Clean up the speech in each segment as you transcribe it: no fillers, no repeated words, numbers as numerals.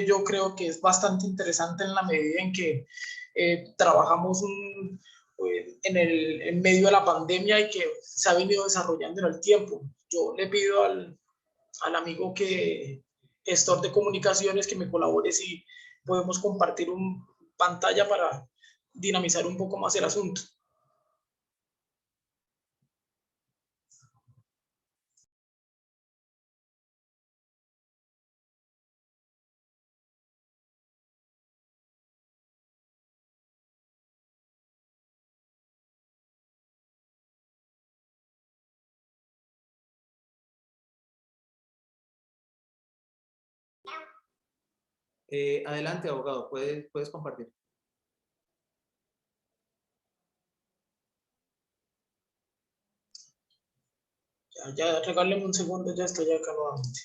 yo creo que es bastante interesante en la medida en que trabajamos en medio de la pandemia y que se ha venido desarrollando en el tiempo. Yo le pido al amigo gestor de comunicaciones que me colabore si podemos compartir un pantalla para dinamizar un poco más el asunto. Adelante, abogado, puedes compartir. Ya regáleme un segundo, ya estoy acá nuevamente.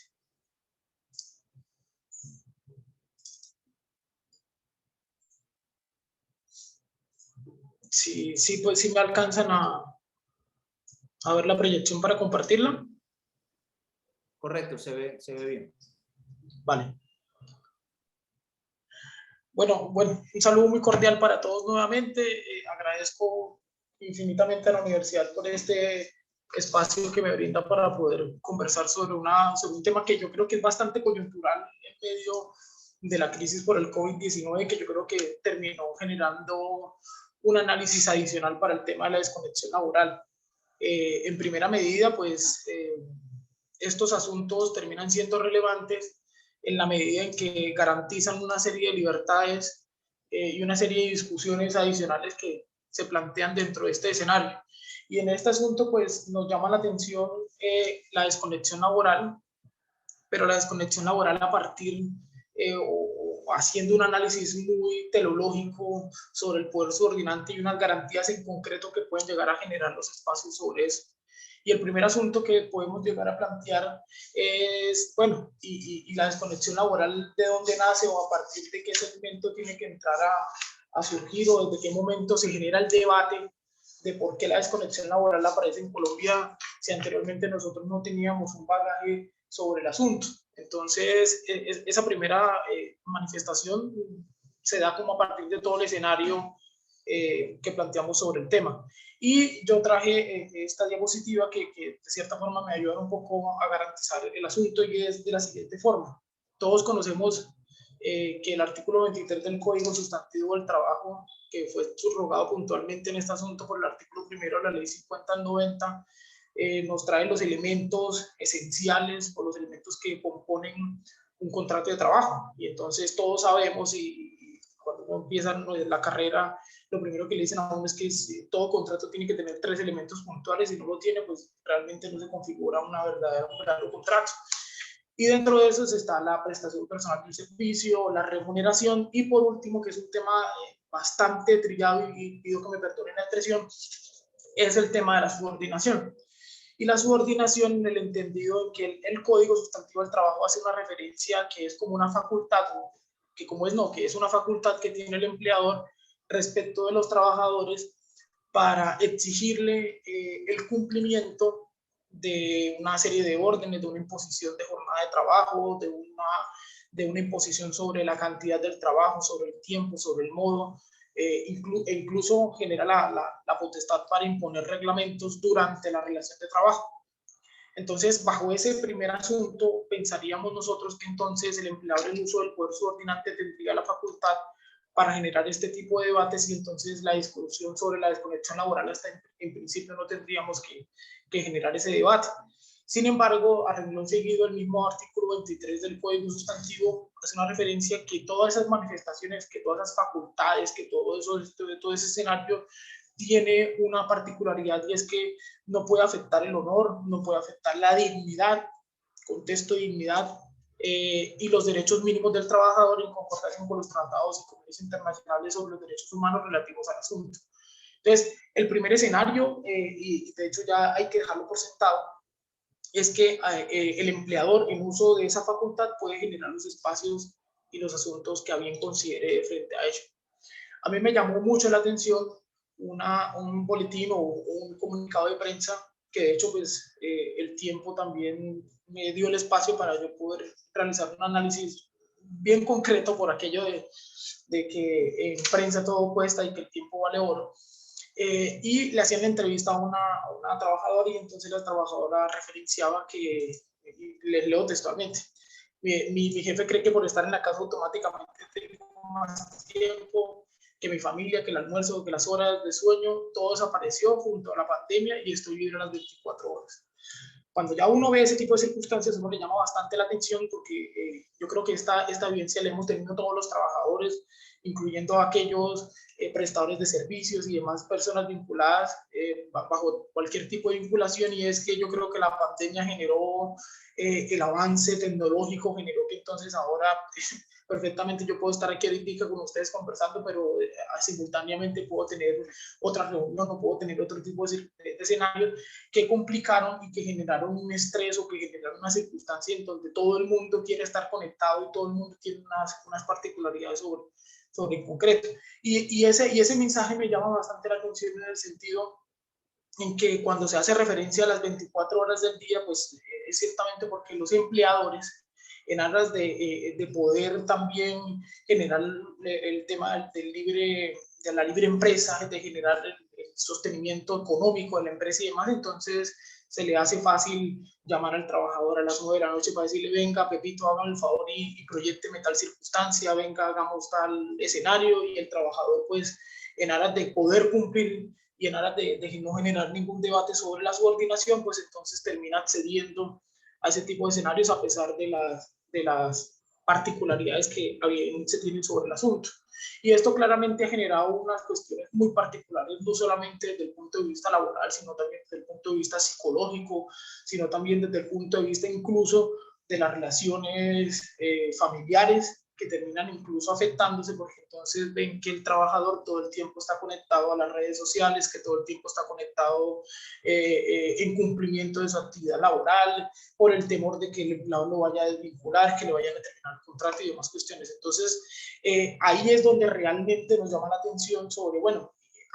Sí, pues sí me alcanzan a ver la proyección para compartirla. Correcto, se ve bien. Vale. Bueno, un saludo muy cordial para todos nuevamente. Agradezco infinitamente a la universidad por este espacio que me brinda para poder conversar sobre un tema que yo creo que es bastante coyuntural en medio de la crisis por el COVID-19, que yo creo que terminó generando un análisis adicional para el tema de la desconexión laboral. En primera medida, pues estos asuntos terminan siendo relevantes en la medida en que garantizan una serie de libertades y una serie de discusiones adicionales que se plantean dentro de este escenario. Y en este asunto, pues nos llama la atención la desconexión laboral, pero la desconexión laboral a partir o haciendo un análisis muy teleológico sobre el poder subordinante y unas garantías en concreto que pueden llegar a generar los espacios sobre eso. Y el primer asunto que podemos llegar a plantear es, bueno, y la desconexión laboral, ¿de dónde nace o a partir de qué segmento tiene que entrar a surgir o desde qué momento se genera el debate de por qué la desconexión laboral aparece en Colombia si anteriormente nosotros no teníamos un bagaje sobre el asunto? Entonces, esa primera manifestación se da como a partir de todo el escenario que planteamos sobre el tema. Y yo traje esta diapositiva que de cierta forma me ayuda un poco a garantizar el asunto y es de la siguiente forma. Todos conocemos que el artículo 23 del Código Sustantivo del Trabajo, que fue subrogado puntualmente en este asunto por el artículo primero de la Ley 50 al 90, nos trae los elementos esenciales o los elementos que componen un contrato de trabajo. Y entonces todos sabemos y cuando uno empieza la carrera, lo primero que le dicen a uno es que todo contrato tiene que tener 3 elementos puntuales. Si no lo tiene, pues realmente no se configura un verdadero contrato. Y dentro de eso está la prestación personal del servicio, la remuneración y por último, que es un tema bastante trillado y pido que me perdonen la expresión, es el tema de la subordinación. Y la subordinación en el entendido en que el Código Sustantivo del Trabajo hace una referencia que es como una facultad, que es una facultad que tiene el empleador respecto de los trabajadores para exigirle el cumplimiento de una serie de órdenes, de una imposición de jornada de trabajo, de una imposición sobre la cantidad del trabajo, sobre el tiempo, sobre el modo, incluso genera la potestad para imponer reglamentos durante la relación de trabajo. Entonces, bajo ese primer asunto, pensaríamos nosotros que entonces el empleador en uso del poder subordinante tendría la facultad para generar este tipo de debates y entonces la discusión sobre la desconexión laboral hasta en principio no tendríamos que generar ese debate. Sin embargo, a renglón seguido, el mismo artículo 23 del Código Sustantivo hace una referencia que todas esas manifestaciones, que todas esas facultades, que todo ese escenario tiene una particularidad y es que no puede afectar el honor, no puede afectar la dignidad, contexto de dignidad y los derechos mínimos del trabajador en concordancia con los tratados y convenios internacionales sobre los derechos humanos relativos al asunto. Entonces, el primer escenario, y de hecho ya hay que dejarlo por sentado, es que el empleador en uso de esa facultad puede generar los espacios y los asuntos que a bien considere frente a ello. A mí me llamó mucho la atención un boletín o un comunicado de prensa que de hecho pues el tiempo también me dio el espacio para yo poder realizar un análisis bien concreto por aquello de que en prensa todo cuesta y que el tiempo vale oro. Y le hacían la entrevista a una trabajadora y entonces la trabajadora referenciaba que, les leo textualmente, mi jefe cree que por estar en la casa automáticamente tengo más tiempo que mi familia, que el almuerzo, que las horas de sueño, todo desapareció junto a la pandemia y estoy libre a las 24 horas. Cuando ya uno ve ese tipo de circunstancias, uno le llama bastante la atención porque yo creo que esta evidencia la hemos tenido todos los trabajadores, incluyendo aquellos prestadores de servicios y demás personas vinculadas bajo cualquier tipo de vinculación, y es que yo creo que la pandemia generó el avance tecnológico, generó que entonces ahora perfectamente yo puedo estar aquí ahorita con ustedes conversando, pero simultáneamente puedo tener otra reunión o puedo tener otro tipo de escenarios que complicaron y que generaron un estrés o que generaron una circunstancia en donde todo el mundo quiere estar conectado y todo el mundo tiene unas particularidades sobre en concreto. Y ese mensaje me llama bastante la atención en el sentido en que cuando se hace referencia a las 24 horas del día, pues es ciertamente porque los empleadores, en aras de poder también generar el tema de la libre empresa, de generar el sostenimiento económico de la empresa y demás, entonces se le hace fácil llamar al trabajador a las 9 de la noche para decirle, venga, Pepito, hágame el favor y proyecteme tal circunstancia, venga, hagamos tal escenario, y el trabajador, pues, en aras de poder cumplir y en aras de no generar ningún debate sobre la subordinación, pues entonces termina accediendo a ese tipo de escenarios a pesar de las particularidades que se tienen sobre el asunto. Y esto claramente ha generado unas cuestiones muy particulares, no solamente desde el punto de vista laboral, sino también desde el punto de vista psicológico, sino también desde el punto de vista incluso de las relaciones familiares, que terminan incluso afectándose, porque entonces ven que el trabajador todo el tiempo está conectado a las redes sociales, que todo el tiempo está conectado en cumplimiento de su actividad laboral, por el temor de que el empleado lo vaya a desvincular, que le vayan a terminar el contrato y demás cuestiones. Entonces, ahí es donde realmente nos llama la atención sobre, bueno,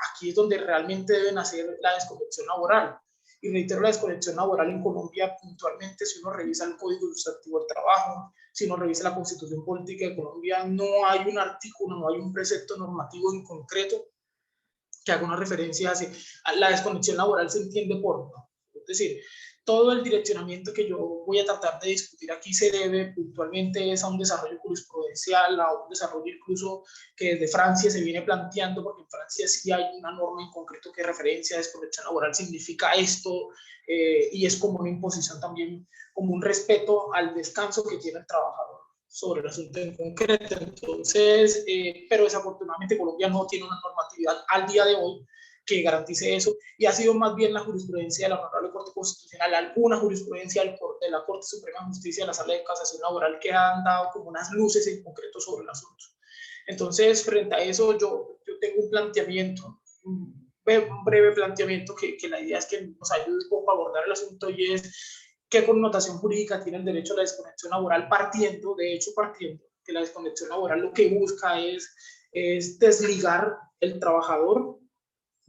aquí es donde realmente deben hacer la desconexión laboral. Y reitero, la desconexión laboral en Colombia, puntualmente, si uno revisa el Código Sustantivo del Trabajo, si uno revisa la Constitución Política de Colombia, no hay un artículo, no hay un precepto normativo en concreto que haga una referencia a la desconexión laboral. Se entiende por, ¿no? Es decir, todo el direccionamiento que yo voy a tratar de discutir aquí se debe puntualmente es a un desarrollo jurisprudencial, a un desarrollo incluso que desde Francia se viene planteando, porque en Francia sí hay una norma en concreto que referencia a desconexión laboral significa esto, y es como una imposición también, como un respeto al descanso que tiene el trabajador sobre el asunto en concreto. Entonces, pero desafortunadamente Colombia no tiene una normatividad al día de hoy que garantice eso, y ha sido más bien la jurisprudencia de la Honorable Corte Constitucional, alguna jurisprudencia de la Corte Suprema de Justicia de la Sala de Casación Laboral, que han dado como unas luces en concreto sobre el asunto. Entonces, frente a eso, yo tengo un planteamiento, un breve planteamiento, que la idea es que nos ayude un poco a abordar el asunto, y es qué connotación jurídica tiene el derecho a la desconexión laboral, partiendo que la desconexión laboral lo que busca es desligar el trabajador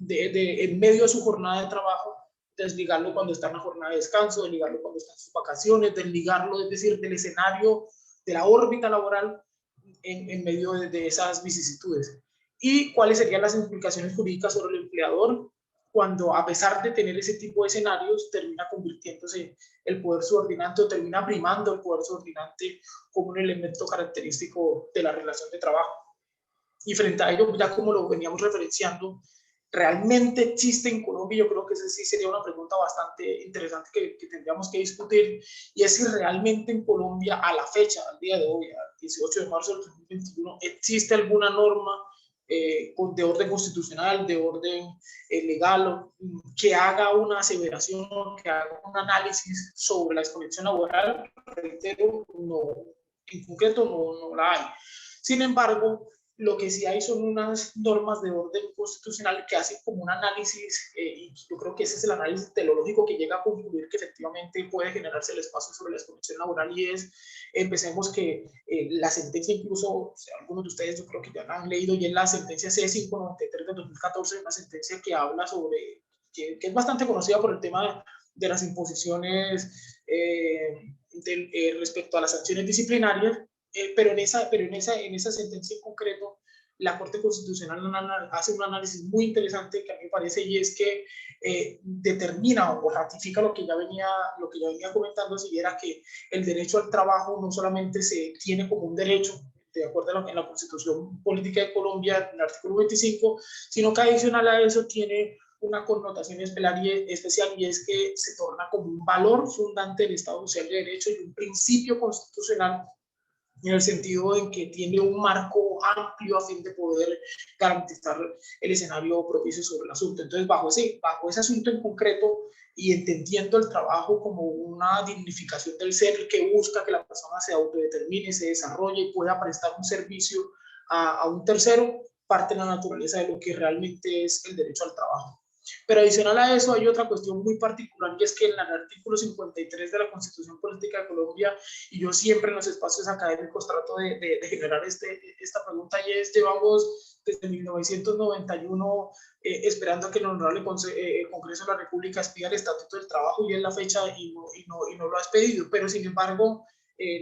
en medio de su jornada de trabajo, desligarlo cuando está en la jornada de descanso, desligarlo cuando está en sus vacaciones, desligarlo, es decir, del escenario, de la órbita laboral en medio de esas vicisitudes. ¿Y cuáles serían las implicaciones jurídicas sobre el empleador cuando, a pesar de tener ese tipo de escenarios, termina convirtiéndose el poder subordinante o termina primando el poder subordinante como un elemento característico de la relación de trabajo? Y frente a ello, ya como lo veníamos referenciando, ¿realmente existe en Colombia? Yo creo que esa sí sería una pregunta bastante interesante que tendríamos que discutir, y es si realmente en Colombia, a la fecha, al día de hoy, al 18 de marzo del 2021, existe alguna norma de orden constitucional, de orden legal, que haga una aseveración, que haga un análisis sobre la desconexión laboral. Reitero, no, en concreto no la hay. Sin embargo, lo que sí hay son unas normas de orden constitucional que hacen como un análisis, y yo creo que ese es el análisis teleológico que llega a concluir que efectivamente puede generarse el espacio sobre la desconexión laboral, y es, empecemos que la sentencia, incluso, o sea, algunos de ustedes yo creo que ya la han leído, y es la sentencia C593 de 2014, una sentencia que habla sobre, que es bastante conocida por el tema de las imposiciones respecto a las sanciones disciplinarias, pero en esa sentencia en concreto, la Corte Constitucional hace un análisis muy interesante que a mí me parece, y es que determina o ratifica lo que ya venía comentando, si era que el derecho al trabajo no solamente se tiene como un derecho, de acuerdo a la Constitución Política de Colombia, en el artículo 25, sino que adicional a eso tiene una connotación especial, y es que se torna como un valor fundante del Estado Social de Derecho y un principio constitucional, en el sentido en que tiene un marco amplio a fin de poder garantizar el escenario propicio sobre el asunto. Entonces, bajo ese asunto en concreto, y entendiendo el trabajo como una dignificación del ser que busca que la persona se autodetermine, se desarrolle y pueda prestar un servicio a un tercero, parte de la naturaleza de lo que realmente es el derecho al trabajo. Pero adicional a eso hay otra cuestión muy particular, y es que en el artículo 53 de la Constitución Política de Colombia, y yo siempre en los espacios académicos trato de generar esta pregunta, y es: llevamos desde 1991 esperando a que el Honorable Congreso de la República expida el Estatuto del Trabajo, y es la fecha y no lo ha expedido, pero sin embargo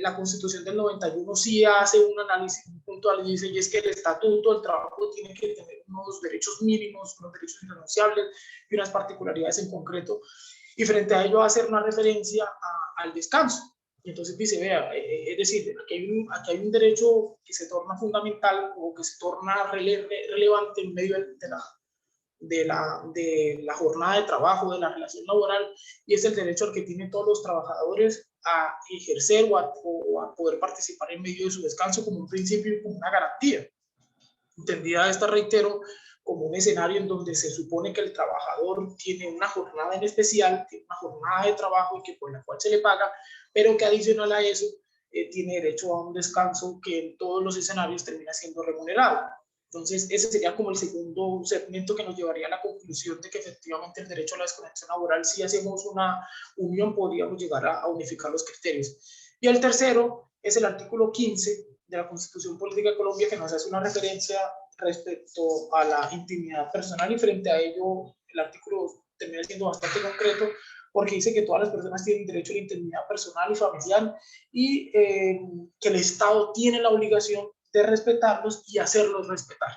la Constitución del 91 sí hace un análisis puntual y dice, y es que el Estatuto del Trabajo tiene que tener unos derechos mínimos, unos derechos irrenunciables y unas particularidades en concreto, y frente a ello hacer una referencia al descanso. Y entonces dice, vea, es decir, aquí hay un derecho que se torna fundamental o que se torna relevante en medio de la jornada de trabajo, de la relación laboral, y es el derecho al que tienen todos los trabajadores a ejercer o a poder participar en medio de su descanso como un principio y como una garantía. Entendida esta, reitero, como un escenario en donde se supone que el trabajador tiene una jornada en especial, tiene una jornada de trabajo y que por la cual se le paga, pero que adicional a eso tiene derecho a un descanso que en todos los escenarios termina siendo remunerado. Entonces, ese sería como el segundo segmento que nos llevaría a la conclusión de que efectivamente el derecho a la desconexión laboral, si hacemos una unión, podríamos llegar a unificar los criterios. Y el tercero es el artículo 15 de la Constitución Política de Colombia, que nos hace una referencia respecto a la intimidad personal, y frente a ello el artículo termina siendo bastante concreto, porque dice que todas las personas tienen derecho a la intimidad personal y familiar, y que el Estado tiene la obligación de respetarlos y hacerlos respetar.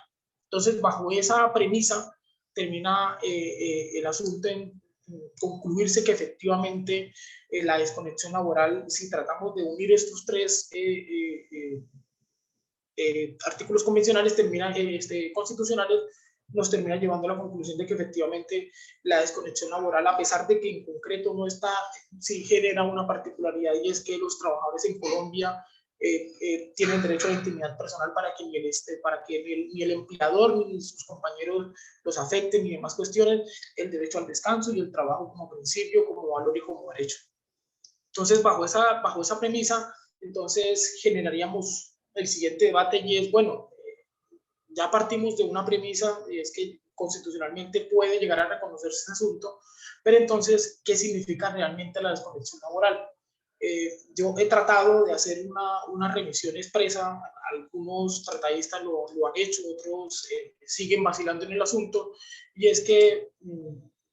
Entonces, bajo esa premisa, termina el asunto en concluirse que efectivamente la desconexión laboral, si tratamos de unir estos tres artículos convencionales, constitucionales, nos termina llevando a la conclusión de que efectivamente la desconexión laboral, a pesar de que en concreto no está, sí genera una particularidad, y es que los trabajadores en Colombia tienen derecho a la intimidad personal para que ni el empleador ni sus compañeros los afecten, ni demás cuestiones, el derecho al descanso y el trabajo como principio, como valor y como derecho. Entonces, bajo esa premisa, entonces generaríamos el siguiente debate, y es, bueno, ya partimos de una premisa, y es que constitucionalmente puede llegar a reconocerse ese asunto, pero entonces, ¿qué significa realmente la desconexión laboral? Yo he tratado de hacer una revisión expresa, algunos tratadistas lo han hecho, otros siguen vacilando en el asunto, y es que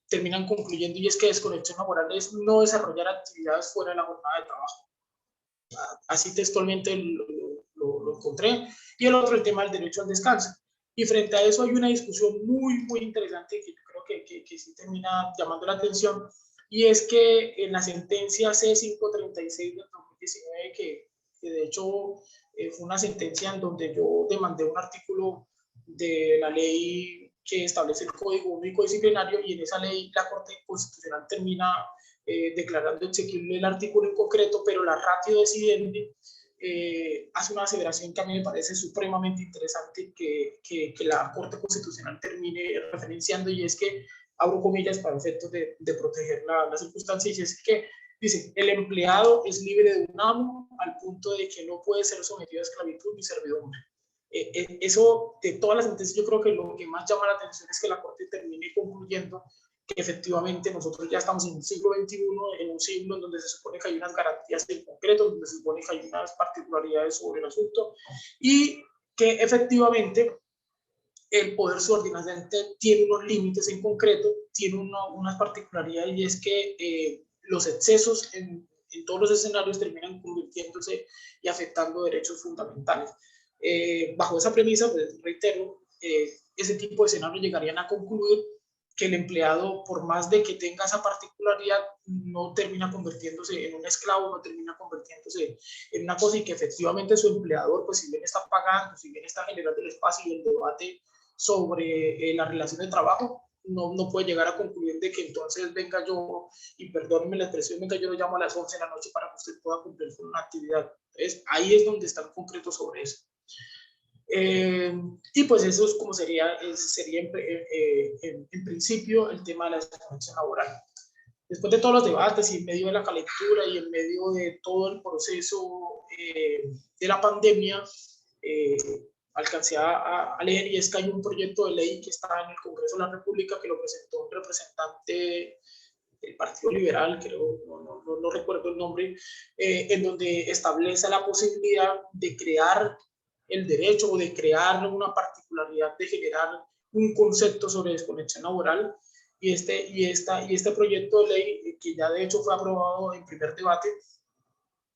terminan concluyendo, y es que desconexión laboral es no desarrollar actividades fuera de la jornada de trabajo. Así textualmente lo encontré. Y el otro, el tema del derecho al descanso. Y frente a eso hay una discusión muy, muy interesante que yo creo que sí termina llamando la atención, y es que en la sentencia C536 del 2019, que de hecho fue una sentencia en donde yo demandé un artículo de la ley que establece el Código Único Disciplinario, y en esa ley la Corte Constitucional termina declarando exequible el artículo en concreto, pero la ratio decidente hace una aseveración que a mí me parece supremamente interesante que la Corte Constitucional termine referenciando, y es que, abro comillas para efectos de proteger la circunstancia, y es que dice: el empleado es libre de un amo al punto de que no puede ser sometido a esclavitud ni servidumbre. Eso, de todas las sentencias, yo creo que lo que más llama la atención es que la Corte termine concluyendo que efectivamente nosotros ya estamos en el siglo XXI, en un siglo en donde se supone que hay unas garantías en concreto, donde se supone que hay unas particularidades sobre el asunto, y que efectivamente el poder subordinante tiene unos límites en concreto, tiene unas particularidades, y es que los excesos en en todos los escenarios terminan convirtiéndose y afectando derechos fundamentales. Bajo esa premisa, pues, reitero, ese tipo de escenarios llegarían a concluir que el empleado, por más de que tenga esa particularidad, no termina convirtiéndose en un esclavo, no termina convirtiéndose en una cosa, y que efectivamente su empleador, pues si bien está pagando, si bien está generando el espacio y el debate sobre la relación de trabajo, no puede llegar a concluir de que entonces venga yo, y perdónenme la expresión, venga yo lo llamo a las 11 de la noche para que usted pueda cumplir con una actividad. Entonces, ahí es donde está el concreto sobre eso. Y pues eso es como sería en principio el tema de la desconexión laboral. Después de todos los debates y en medio de la calentura y en medio de todo el proceso de la pandemia, alcancé a leer, y es que hay un proyecto de ley que está en el Congreso de la República, que lo presentó un representante del Partido Liberal, creo, no recuerdo el nombre, en donde establece la posibilidad de crear el derecho o de crear una particularidad de generar un concepto sobre desconexión laboral. Y este proyecto de ley, que ya de hecho fue aprobado en primer debate,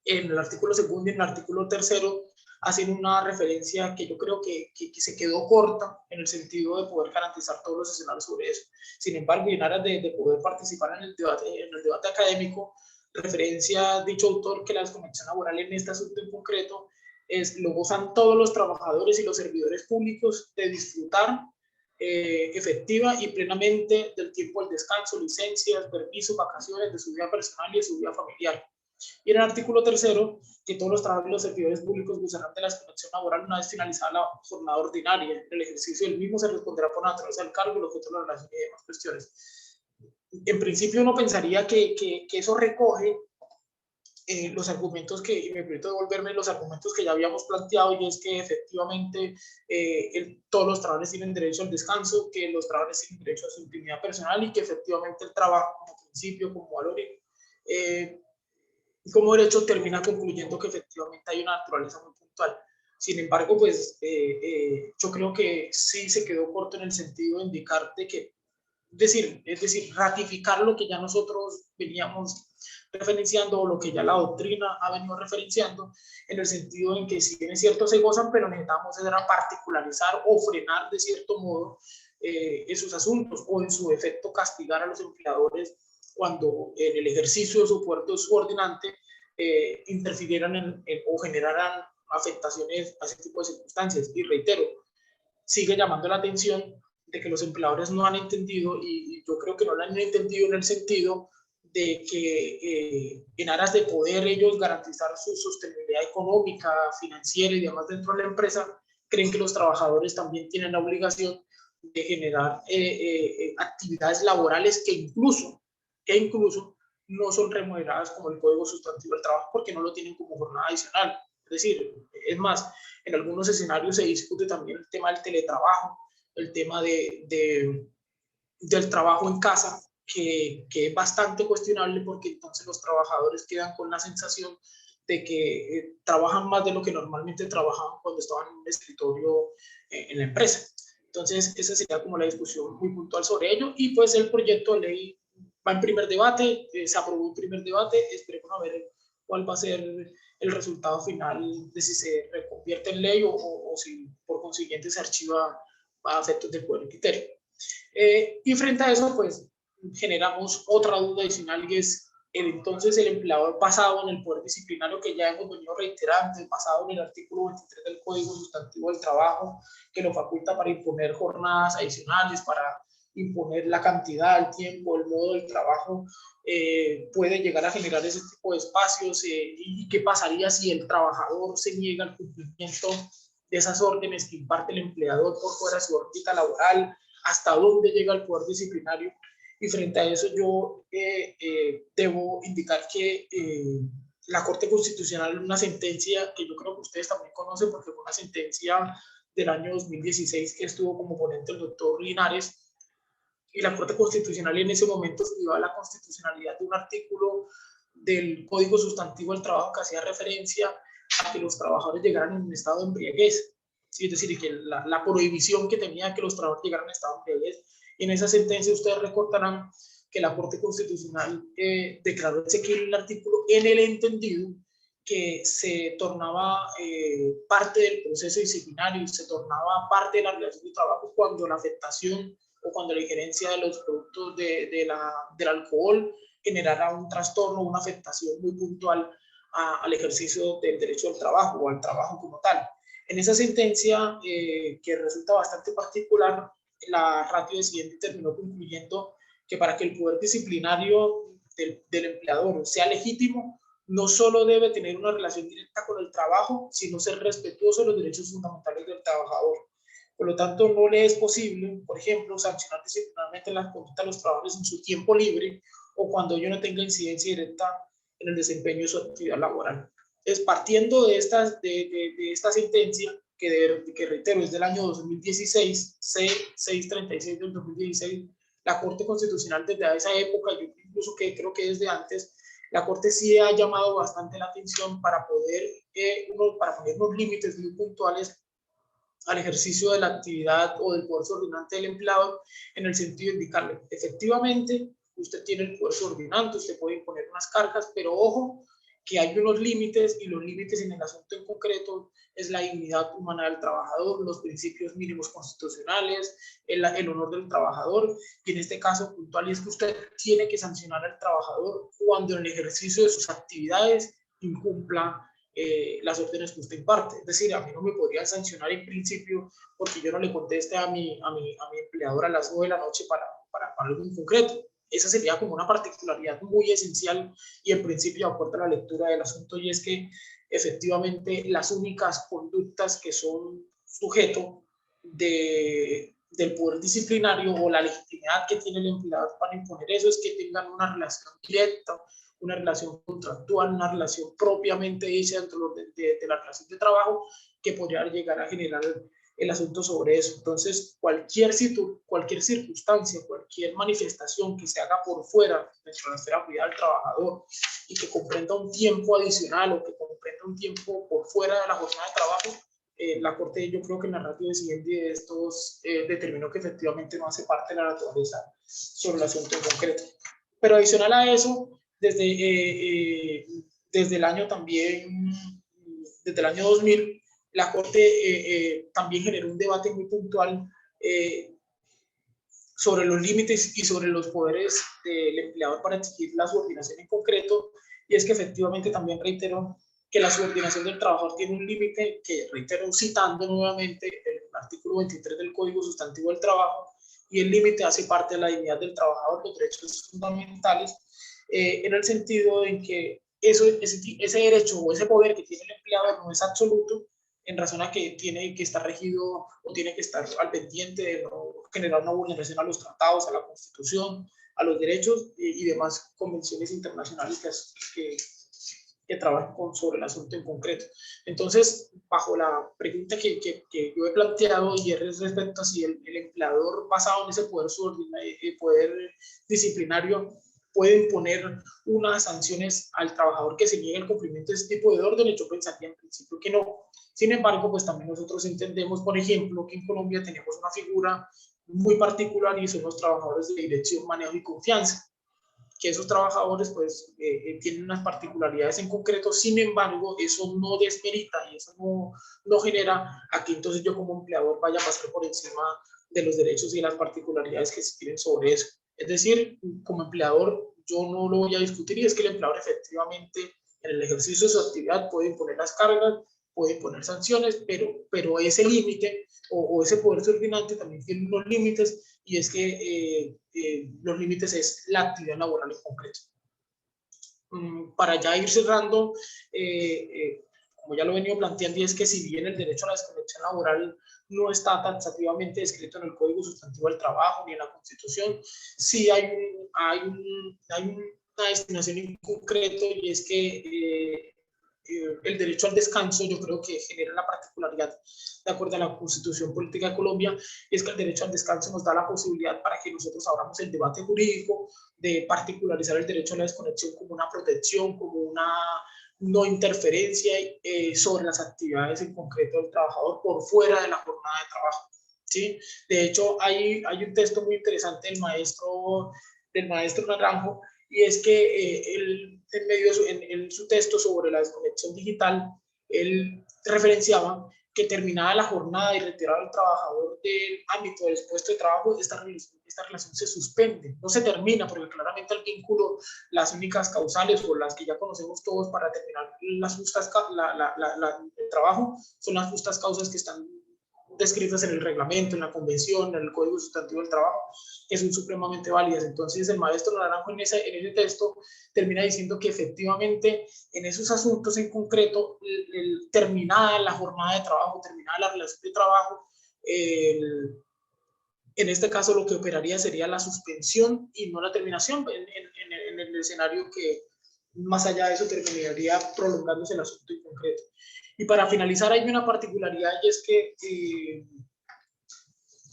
en el artículo segundo y en el artículo tercero, hacen una referencia que yo creo que se quedó corta en el sentido de poder garantizar todos los escenarios sobre eso. Sin embargo, y en aras de poder participar en el debate académico, referencia dicho autor que la desconexión laboral en este asunto en concreto lo gozan todos los trabajadores y los servidores públicos de disfrutar efectiva y plenamente del tiempo del descanso, licencias, permisos, vacaciones, de su vida personal y de su vida familiar. Y en el artículo tercero, que todos los trabajadores y los servidores públicos gozarán de la desconexión laboral una vez finalizada la jornada ordinaria. En el ejercicio del mismo se responderá por naturaleza del cargo, los objetos de la relación y demás cuestiones. En principio uno pensaría que eso recoge los argumentos que, me permito devolverme, los argumentos que ya habíamos planteado, y es que efectivamente todos los trabajadores tienen derecho al descanso, que los trabajadores tienen derecho a su intimidad personal, y que efectivamente el trabajo como principio, como valor, como derecho, termina concluyendo que efectivamente hay una naturaleza muy puntual. Sin embargo, pues yo creo que sí se quedó corto en el sentido de indicar de que, es decir, ratificar lo que ya nosotros veníamos referenciando, o lo que ya la doctrina ha venido referenciando, en el sentido en que si bien es cierto se gozan, pero necesitamos era particularizar o frenar de cierto modo esos asuntos, o en su efecto castigar a los empleadores cuando en el ejercicio de su poder subordinante interfirieran o generaran afectaciones a ese tipo de circunstancias. Y reitero, sigue llamando la atención de que los empleadores no han entendido, y yo creo que no lo han entendido en el sentido de que en aras de poder ellos garantizar su sostenibilidad económica, financiera y demás dentro de la empresa, creen que los trabajadores también tienen la obligación de generar actividades laborales que incluso no son remuneradas como el Código Sustantivo del Trabajo, porque no lo tienen como jornada adicional. Es decir, es más, en algunos escenarios se discute también el tema del teletrabajo, el tema del trabajo en casa, que es bastante cuestionable, porque entonces los trabajadores quedan con la sensación de que trabajan más de lo que normalmente trabajaban cuando estaban en un escritorio en la empresa. Entonces, esa sería como la discusión muy puntual sobre ello. Y pues el proyecto de ley va en primer debate, se aprobó en primer debate, esperemos a ver cuál va a ser el resultado final de si se reconvierte en ley o si por consiguiente se archiva a efectos del poder criterio. Y frente a eso, pues generamos otra duda adicional, y es entonces el empleador basado en el poder disciplinario que ya hemos venido reiterando, basado en el artículo 23 del Código Sustantivo del Trabajo, que lo faculta para imponer jornadas adicionales, para imponer la cantidad, el tiempo, el modo del trabajo, puede llegar a generar ese tipo de espacios. ¿Y qué pasaría si el trabajador se niega al cumplimiento de esas órdenes que imparte el empleador por fuera de su órbita laboral? ¿Hasta dónde llega el poder disciplinario? Y frente a eso yo debo indicar que la Corte Constitucional, una sentencia que yo creo que ustedes también conocen, porque fue una sentencia del año 2016 que estuvo como ponente el doctor Linares, y la Corte Constitucional en ese momento estudiaba la constitucionalidad de un artículo del Código Sustantivo del Trabajo que hacía referencia a que los trabajadores llegaran en un estado de embriaguez. Sí, es decir, que la prohibición que tenía que los trabajadores llegaran en estado de embriaguez. En esa sentencia ustedes recordarán que la Corte Constitucional declaró exequible el artículo en el entendido que se tornaba parte del proceso disciplinario y se tornaba parte de la relación de trabajo cuando la afectación o cuando la injerencia de los productos del alcohol generara un trastorno, una afectación muy puntual al ejercicio del derecho al trabajo o al trabajo como tal. En esa sentencia, que resulta bastante particular, la ratio decidente terminó concluyendo que para que el poder disciplinario del empleador sea legítimo, no solo debe tener una relación directa con el trabajo, sino ser respetuoso de los derechos fundamentales del trabajador. Por lo tanto, no le es posible, por ejemplo, sancionar disciplinarmente las conductas de los trabajadores en su tiempo libre o cuando ello no tenga incidencia directa en el desempeño de su actividad laboral. Es partiendo de esta sentencia, que reitero, es del año 2016, C636 del 2016, la Corte Constitucional desde esa época, yo incluso que creo que desde antes, la Corte sí ha llamado bastante la atención para para poner unos límites muy puntuales al ejercicio de la actividad o del poder subordinante del empleado, en el sentido de indicarle, efectivamente, usted tiene el poder subordinante, usted puede imponer unas cargas, pero ojo, que hay unos límites, y los límites en el asunto en concreto es la dignidad humana del trabajador, los principios mínimos constitucionales, el honor del trabajador, y en este caso puntual es que usted tiene que sancionar al trabajador cuando en el ejercicio de sus actividades incumpla las órdenes que usted imparte. Es decir, a mí no me podrían sancionar en principio porque yo no le conteste a mi empleador a las 9 de la noche para algo en concreto. Esa sería como una particularidad muy esencial y en principio aporta la lectura del asunto, y es que efectivamente las únicas conductas que son sujeto del poder disciplinario o la legitimidad que tiene el empleador para imponer eso es que tengan una relación directa, una relación contractual, una relación propiamente hecha dentro de la relación de trabajo, que podría llegar a generar el asunto sobre eso. Entonces, cualquier circunstancia, cualquier manifestación que se haga por fuera de la esfera privada del trabajador y que comprenda un tiempo adicional o que comprenda un tiempo por fuera de la jornada de trabajo, la Corte, yo creo que en la ratio siguiente de estos determinó que efectivamente no hace parte de la naturaleza sobre el asunto en concreto. Pero adicional a eso, desde el año también, desde el año 2000, la Corte también generó un debate muy puntual sobre los límites y sobre los poderes del empleador para exigir la subordinación en concreto, y es que efectivamente también reitero que la subordinación del trabajador tiene un límite que, reitero, citando nuevamente el artículo 23 del Código Sustantivo del Trabajo, y el límite hace parte de la dignidad del trabajador, los derechos fundamentales, en el sentido en que ese derecho o ese poder que tiene el empleador no es absoluto, en razón a que tiene que estar regido o tiene que estar al pendiente de no generar una vulneración a los tratados, a la Constitución, a los derechos y demás convenciones internacionales que trabajan sobre el asunto en concreto. Entonces, bajo la pregunta que yo he planteado, y es respecto a si el empleador, basado en ese poder disciplinario, puede imponer unas sanciones al trabajador que se niegue el cumplimiento de ese tipo de órdenes, yo pensaría en principio que no. Sin embargo, pues también nosotros entendemos, por ejemplo, que en Colombia tenemos una figura muy particular y son los trabajadores de dirección, manejo y confianza, que esos trabajadores pues tienen unas particularidades en concreto. Sin embargo, eso no desmerita y eso no genera a que entonces yo como empleador vaya a pasar por encima de los derechos y las particularidades que se tienen sobre eso. Es decir, como empleador yo no lo voy a discutir, y es que el empleador efectivamente en el ejercicio de su actividad puede imponer las cargas, puede imponer sanciones, pero ese límite o ese poder subordinante también tiene unos límites, y es que los límites es la actividad laboral en concreto. Para ya ir cerrando, como ya lo he venido planteando, y es que si bien el derecho a la desconexión laboral no está taxativamente descrito en el Código Sustantivo del Trabajo ni en la Constitución, sí hay una destinación en concreto, y es que el derecho al descanso, yo creo que genera la particularidad, de acuerdo a la Constitución Política de Colombia, es que el derecho al descanso nos da la posibilidad para que nosotros abramos el debate jurídico de particularizar el derecho a la desconexión como una protección, como una no interferencia sobre las actividades en concreto del trabajador por fuera de la jornada de trabajo. ¿Sí? De hecho, hay un texto muy interesante del maestro del maestro Naranjo, y es que él, en medio de su texto sobre la desconexión digital, él referenciaba que terminada la jornada y retirado el trabajador del ámbito del puesto de trabajo, esta relación se suspende, no se termina, porque claramente el vínculo, las únicas causales o las que ya conocemos todos para terminar las justas, el trabajo, son las justas causas que están descritas en el reglamento, en la convención, en el código sustantivo del trabajo, que son supremamente válidas. Entonces el maestro Naranjo en ese texto termina diciendo que efectivamente en esos asuntos en concreto, terminada la jornada de trabajo, terminada la relación de trabajo, en este caso lo que operaría sería la suspensión y no la terminación, en el escenario que más allá de eso terminaría prolongándose el asunto en concreto. Y para finalizar hay una particularidad,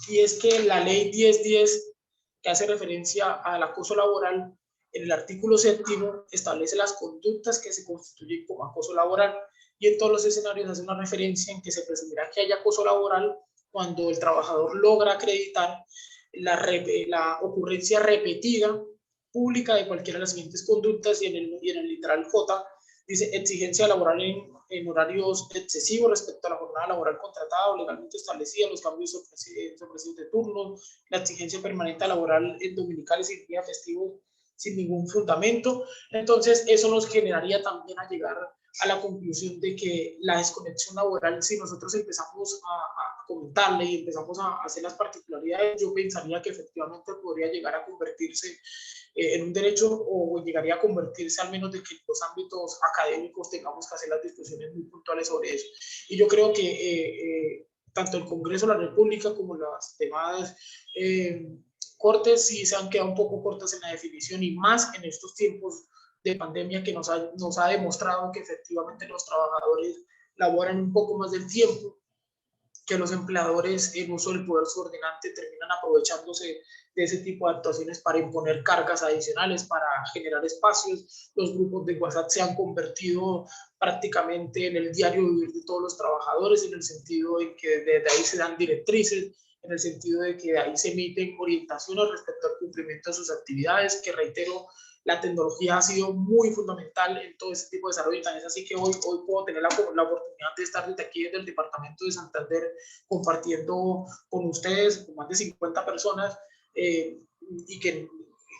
y es que la ley 1010, que hace referencia al acoso laboral, en el artículo 7º establece las conductas que se constituyen como acoso laboral, y en todos los escenarios hace una referencia en que se presumirá que haya acoso laboral cuando el trabajador logra acreditar la ocurrencia repetida pública de cualquiera de las siguientes conductas, y en el literal J dice exigencia laboral en horarios excesivos respecto a la jornada laboral contratada o legalmente establecida, los cambios ofrecidos de turnos, la exigencia permanente laboral en dominicales y días festivos sin ningún fundamento. Entonces eso nos generaría también a llegar a la conclusión de que la desconexión laboral, si nosotros empezamos a comentarle y empezamos a hacer las particularidades, yo pensaría que efectivamente podría llegar a convertirse en un derecho, o llegaría a convertirse al menos de que en los ámbitos académicos tengamos que hacer las discusiones muy puntuales sobre eso. Y yo creo que tanto el Congreso de la República como las demás cortes sí se han quedado un poco cortas en la definición, y más en estos tiempos de pandemia que nos ha demostrado que efectivamente los trabajadores laboran un poco más del tiempo, que los empleadores en uso del poder subordinante terminan aprovechándose de ese tipo de actuaciones para imponer cargas adicionales, para generar espacios. Los grupos de WhatsApp se han convertido prácticamente en el diario vivir de todos los trabajadores, en el sentido de que desde ahí se dan directrices, en el sentido de que de ahí se emiten orientaciones respecto al cumplimiento de sus actividades, que reitero, la tecnología ha sido muy fundamental en todo este tipo de desarrollo, y también es así que hoy puedo tener la oportunidad de estar desde aquí, desde el departamento de Santander, compartiendo con ustedes, con más de 50 personas, y que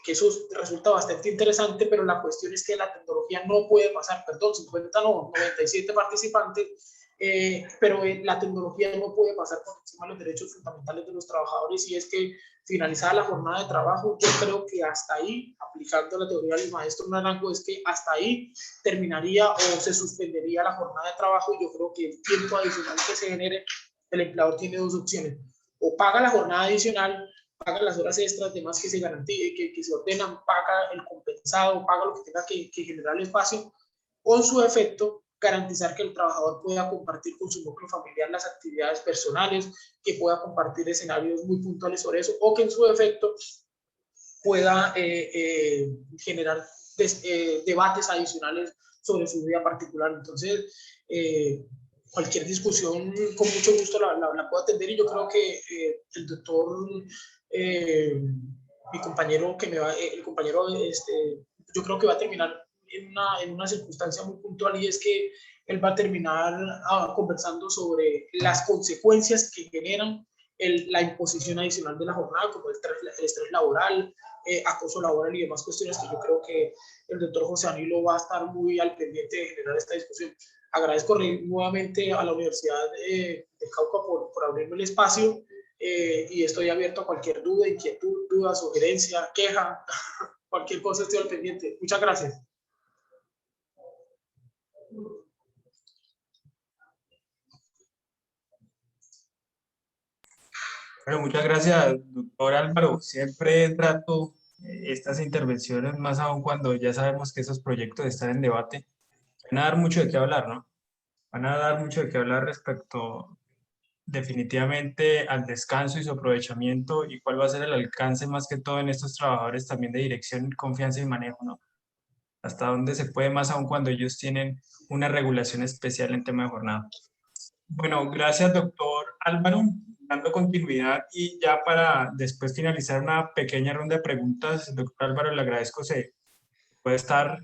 eso resulta bastante interesante, pero la cuestión es que la tecnología no puede pasar, perdón, 50 no, 97 participantes, pero la tecnología no puede pasar por encima de los derechos fundamentales de los trabajadores, y es que finalizada la jornada de trabajo, yo creo que hasta ahí, aplicando la teoría del maestro Naranjo, es que hasta ahí terminaría o se suspendería la jornada de trabajo, y yo creo que el tiempo adicional que se genere, el empleador tiene dos opciones: o paga la jornada adicional, paga las horas extras, demás que se garantice, que se ordenan, paga el compensado, paga lo que tenga que generar el espacio, o en su efecto garantizar que el trabajador pueda compartir con su núcleo familiar las actividades personales, que pueda compartir escenarios muy puntuales sobre eso, o que en su efecto pueda generar debates adicionales sobre su vida particular. Entonces, cualquier discusión con mucho gusto la puedo atender, y yo creo que el doctor, mi compañero el compañero, yo creo que va a terminar en una circunstancia muy puntual, y es que él va a terminar conversando sobre las consecuencias que generan la imposición adicional de la jornada, como el estrés laboral, acoso laboral y demás cuestiones, que yo creo que el doctor José Danilo va a estar muy al pendiente de generar esta discusión. Agradezco nuevamente a la Universidad de Cauca por abrirme el espacio, y estoy abierto a cualquier duda, inquietud, duda, sugerencia, queja, cualquier cosa estoy al pendiente. Muchas gracias. Bueno, muchas gracias, doctor Álvaro. Siempre trato estas intervenciones, más aún cuando ya sabemos que esos proyectos están en debate, van a dar mucho de qué hablar, ¿no? Van a dar mucho de qué hablar respecto definitivamente al descanso y su aprovechamiento, y cuál va a ser el alcance más que todo en estos trabajadores también de dirección, confianza y manejo, ¿no? Hasta dónde se puede, más aún cuando ellos tienen una regulación especial en tema de jornada. Bueno, gracias, doctor Álvaro. dando continuidad y ya para después finalizar una pequeña ronda de preguntas, doctor Álvaro, le agradezco, se puede estar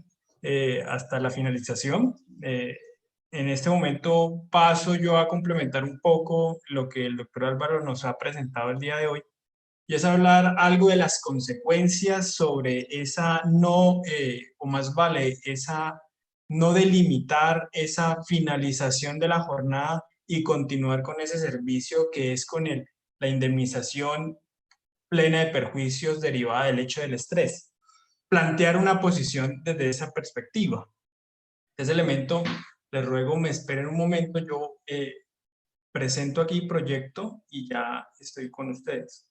hasta la finalización. En este momento paso yo a complementar un poco lo que el doctor Álvaro nos ha presentado el día de hoy, y es hablar algo de las consecuencias sobre esa no, o más vale, esa no delimitar esa finalización de la jornada y continuar con ese servicio que es con la indemnización plena de perjuicios derivada del hecho del estrés. Plantear una posición desde esa perspectiva. Ese elemento, les ruego me esperen un momento, yo presento aquí proyecto y ya estoy con ustedes.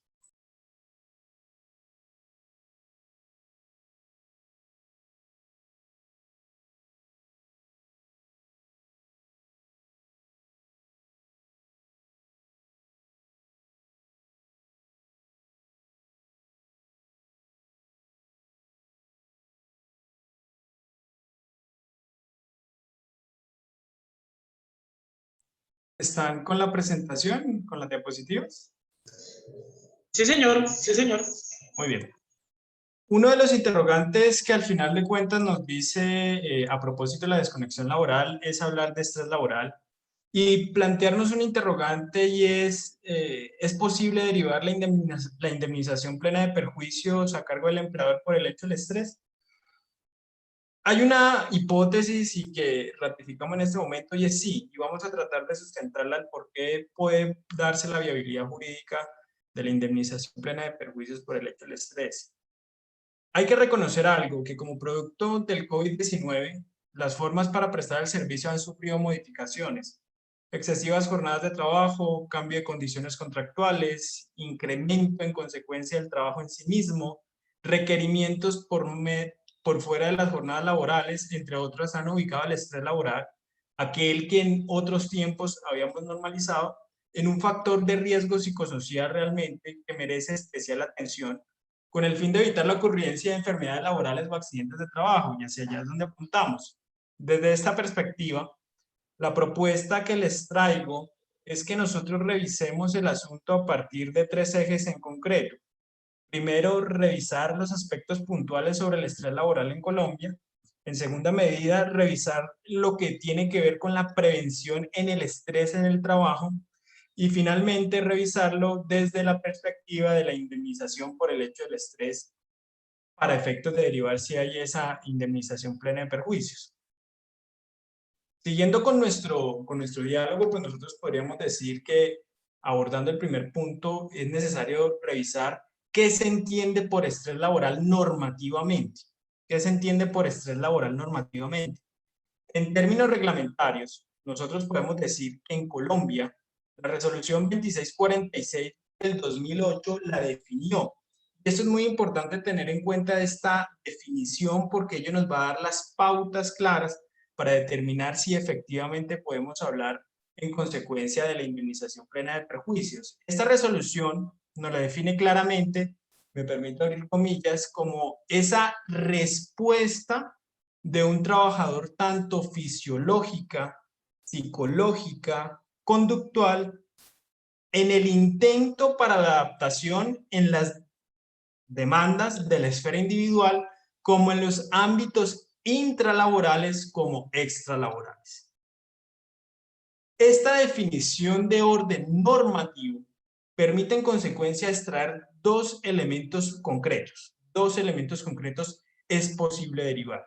¿Están con la presentación, con las diapositivas? Sí, señor, sí, señor. Muy bien. Uno de los interrogantes que al final de cuentas nos dice a propósito de la desconexión laboral es hablar de estrés laboral y plantearnos un interrogante, y ¿es posible derivar la indemnización plena de perjuicios a cargo del empleador por el hecho del estrés? Hay una hipótesis y que ratificamos en este momento, y es sí, y vamos a tratar de sustentarla al por qué puede darse la viabilidad jurídica de la indemnización plena de perjuicios por el hecho del estrés. Hay que reconocer algo, que como producto del COVID-19, las formas para prestar el servicio han sufrido modificaciones. Excesivas jornadas de trabajo, cambio de condiciones contractuales, incremento en consecuencia del trabajo en sí mismo, requerimientos por fuera de las jornadas laborales, entre otras, han ubicado el estrés laboral, aquel que en otros tiempos habíamos normalizado, en un factor de riesgo psicosocial realmente que merece especial atención, con el fin de evitar la ocurrencia de enfermedades laborales o accidentes de trabajo, y hacia allá es donde apuntamos. Desde esta perspectiva, la propuesta que les traigo es que nosotros revisemos el asunto a partir de 3 ejes en concreto. Primero, revisar los aspectos puntuales sobre el estrés laboral en Colombia. En segunda medida, revisar lo que tiene que ver con la prevención en el estrés en el trabajo. Y finalmente, revisarlo desde la perspectiva de la indemnización por el hecho del estrés, para efectos de derivar si hay esa indemnización plena de perjuicios. Siguiendo con nuestro diálogo, pues nosotros podríamos decir que, abordando el primer punto, es necesario revisar qué se entiende por estrés laboral normativamente. ¿Qué se entiende por estrés laboral normativamente? En términos reglamentarios, nosotros podemos decir que en Colombia, la resolución 2646 del 2008 la definió. Esto es muy importante tener en cuenta esta definición, porque ello nos va a dar las pautas claras para determinar si efectivamente podemos hablar en consecuencia de la indemnización plena de perjuicios. Esta resolución nos la define claramente, me permito abrir comillas, como esa respuesta de un trabajador tanto fisiológica, psicológica, conductual, en el intento para la adaptación en las demandas de la esfera individual, como en los ámbitos intralaborales como extralaborales. Esta definición de orden normativo permite en consecuencia extraer dos elementos concretos. Dos elementos concretos es posible derivar.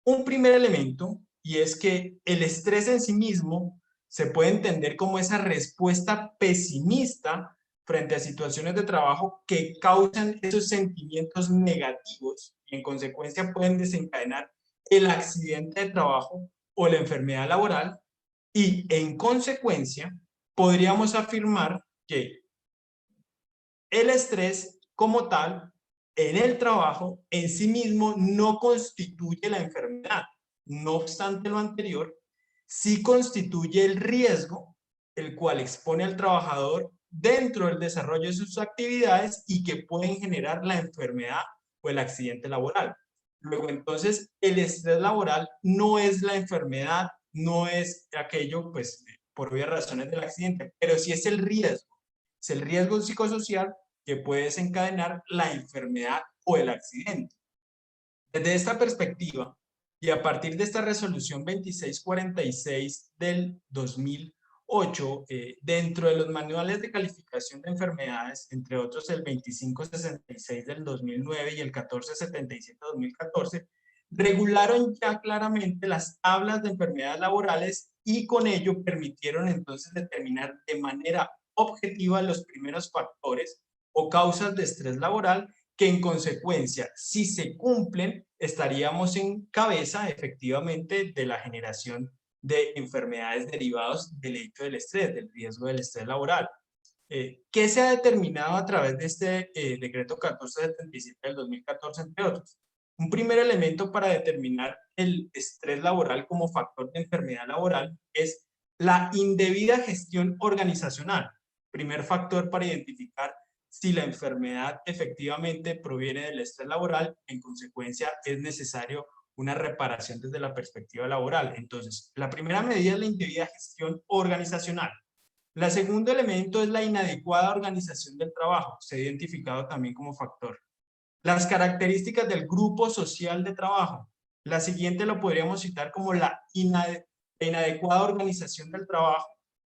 Un primer elemento, y es que el estrés en sí mismo se puede entender como esa respuesta pesimista frente a situaciones de trabajo que causan esos sentimientos negativos y en consecuencia pueden desencadenar el accidente de trabajo o la enfermedad laboral, y en consecuencia podríamos afirmar que el estrés como tal en el trabajo en sí mismo no constituye la enfermedad. No obstante lo anterior, sí constituye el riesgo, el cual expone al trabajador dentro del desarrollo de sus actividades y que pueden generar la enfermedad o el accidente laboral. Luego, entonces, el estrés laboral no es la enfermedad, no es aquello, pues, por obvias razones del accidente, pero sí es el riesgo. Es el riesgo psicosocial que puede desencadenar la enfermedad o el accidente. Desde esta perspectiva, y a partir de esta resolución 2646 del 2008, dentro de los manuales de calificación de enfermedades, entre otros el 2566 del 2009 y el 1477 del 2014, regularon ya claramente las tablas de enfermedades laborales y con ello permitieron entonces determinar de manera objetiva los primeros factores o causas de estrés laboral que en consecuencia, si se cumplen, estaríamos en cabeza efectivamente de la generación de enfermedades derivadas del hecho del estrés, del riesgo del estrés laboral. ¿Qué se ha determinado a través de este decreto 1477 del 2014, entre otros? Un primer elemento para determinar el estrés laboral como factor de enfermedad laboral es la indebida gestión organizacional. Primer factor para identificar si la enfermedad efectivamente proviene del estrés laboral, en consecuencia es necesario una reparación desde la perspectiva laboral. Entonces, la primera medida es la indebida gestión organizacional. El segundo elemento es la inadecuada organización del trabajo, se ha identificado también como factor. Las características del grupo social de trabajo. La siguiente lo podríamos citar como la inadecuada organización del trabajo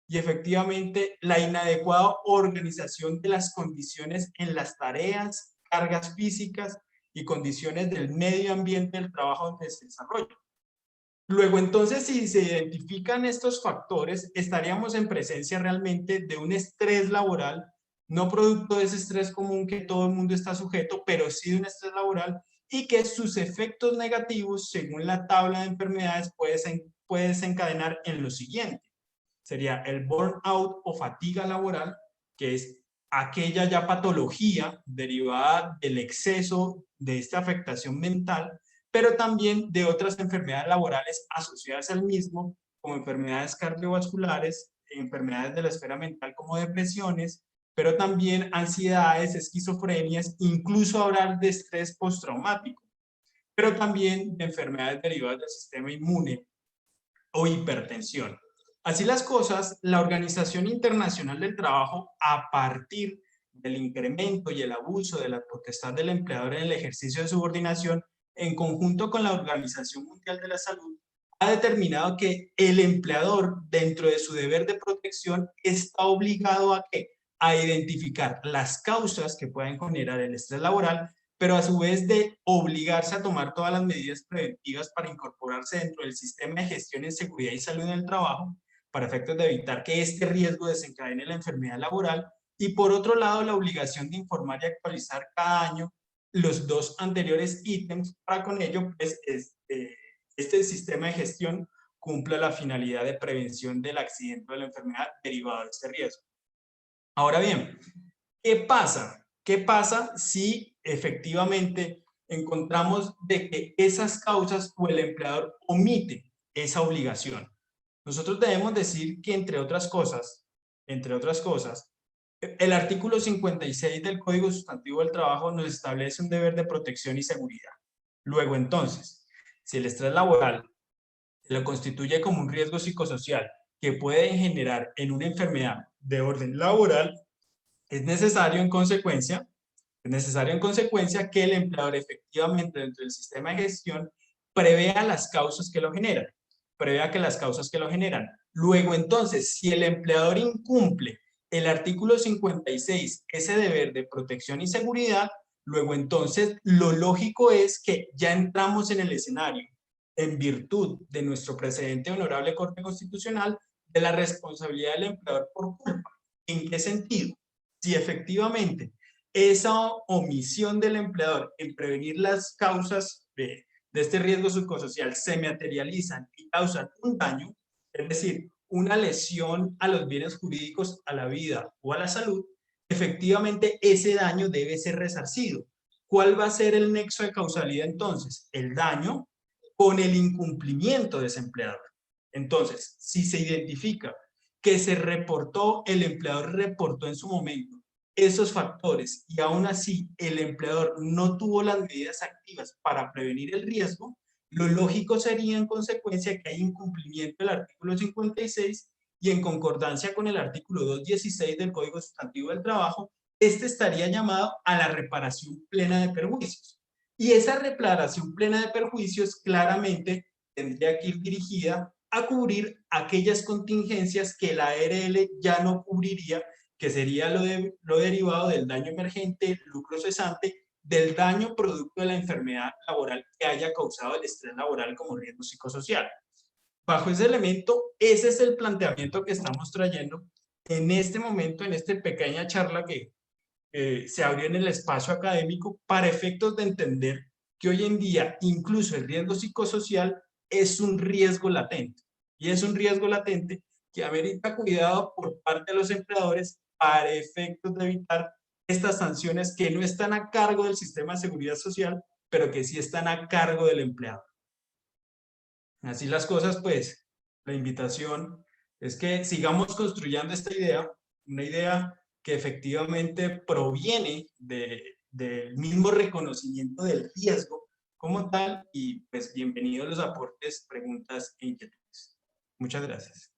y efectivamente la inadecuada organización de las condiciones en las tareas, cargas físicas y condiciones del medio ambiente del trabajo donde se desarrolla. Luego, entonces, si se identifican estos factores, estaríamos en presencia realmente de un estrés laboral, no producto de ese estrés común que todo el mundo está sujeto, pero sí de un estrés laboral y que sus efectos negativos, según la tabla de enfermedades, puede desencadenar en lo siguiente. Sería el burnout o fatiga laboral, que es aquella ya patología derivada del exceso de esta afectación mental, pero también de otras enfermedades laborales asociadas al mismo, como enfermedades cardiovasculares, enfermedades de la esfera mental como depresiones, pero también ansiedades, esquizofrenias, incluso hablar de estrés postraumático, pero también de enfermedades derivadas del sistema inmune o hipertensión. Así las cosas, la Organización Internacional del Trabajo, a partir del incremento y el abuso de la potestad del empleador en el ejercicio de subordinación, en conjunto con la Organización Mundial de la Salud, ha determinado que el empleador, dentro de su deber de protección, está obligado a ¿qué? A identificar las causas que pueden generar el estrés laboral, pero a su vez de obligarse a tomar todas las medidas preventivas para incorporarse dentro del sistema de gestión en seguridad y salud en el trabajo, para efectos de evitar que este riesgo desencadene la enfermedad laboral, y por otro lado la obligación de informar y actualizar cada año los dos anteriores ítems para con ello pues, este sistema de gestión cumpla la finalidad de prevención del accidente o de la enfermedad derivado de este riesgo. Ahora bien, ¿qué pasa? ¿Qué pasa si efectivamente encontramos de que esas causas o el empleador omite esa obligación? Nosotros debemos decir que entre otras cosas, el artículo 56 del Código Sustantivo del Trabajo nos establece un deber de protección y seguridad. Luego entonces, si el estrés laboral se lo constituye como un riesgo psicosocial que puede generar en una enfermedad de orden laboral, es necesario en consecuencia que el empleador efectivamente dentro del sistema de gestión prevea las causas que lo generan, Luego entonces, si el empleador incumple el artículo 56, ese deber de protección y seguridad, luego entonces lo lógico es que ya entramos en el escenario, en virtud de nuestro precedente honorable Corte Constitucional, de la responsabilidad del empleador por culpa. ¿En qué sentido? Si efectivamente esa omisión del empleador en prevenir las causas de este riesgo psicosocial se materializan y causan un daño, es decir, una lesión a los bienes jurídicos, a la vida o a la salud, efectivamente ese daño debe ser resarcido. ¿Cuál va a ser el nexo de causalidad entonces? El daño con el incumplimiento de ese empleador. Entonces, si se identifica que se reportó, el empleador reportó en su momento esos factores y aún así el empleador no tuvo las medidas activas para prevenir el riesgo, lo lógico sería en consecuencia que hay incumplimiento del artículo 56 y en concordancia con el artículo 216 del Código Sustantivo del Trabajo, este estaría llamado a la reparación plena de perjuicios. Y esa reparación plena de perjuicios claramente tendría que ir dirigida a cubrir aquellas contingencias que la ARL ya no cubriría, que sería lo derivado del daño emergente, lucro cesante, del daño producto de la enfermedad laboral que haya causado el estrés laboral como riesgo psicosocial. Bajo ese elemento, ese es el planteamiento que estamos trayendo en este momento, en esta pequeña charla que se abrió en el espacio académico para efectos de entender que hoy en día incluso el riesgo psicosocial es un riesgo latente. Y es un riesgo latente que amerita cuidado por parte de los empleadores para efectos de evitar estas sanciones que no están a cargo del sistema de seguridad social, pero que sí están a cargo del empleado. Así las cosas, pues, la invitación es que sigamos construyendo esta idea, una idea que efectivamente proviene del mismo reconocimiento del riesgo como tal, y pues bienvenidos los aportes, preguntas e inquietudes. Muchas gracias.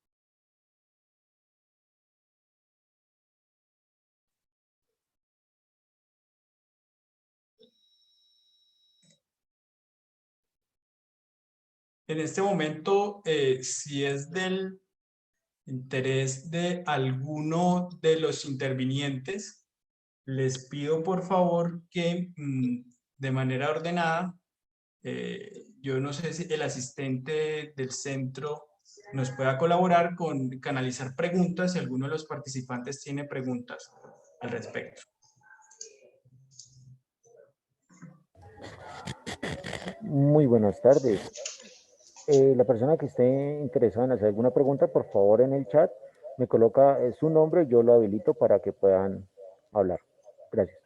En este momento, si es del interés de alguno de los intervinientes, les pido por favor que de manera ordenada, yo no sé si el asistente del centro nos pueda colaborar con canalizar preguntas, si alguno de los participantes tiene preguntas al respecto. Muy buenas tardes. La persona que esté interesada en hacer alguna pregunta, por favor en el chat me coloca su nombre, yo lo habilito para que puedan hablar. Gracias.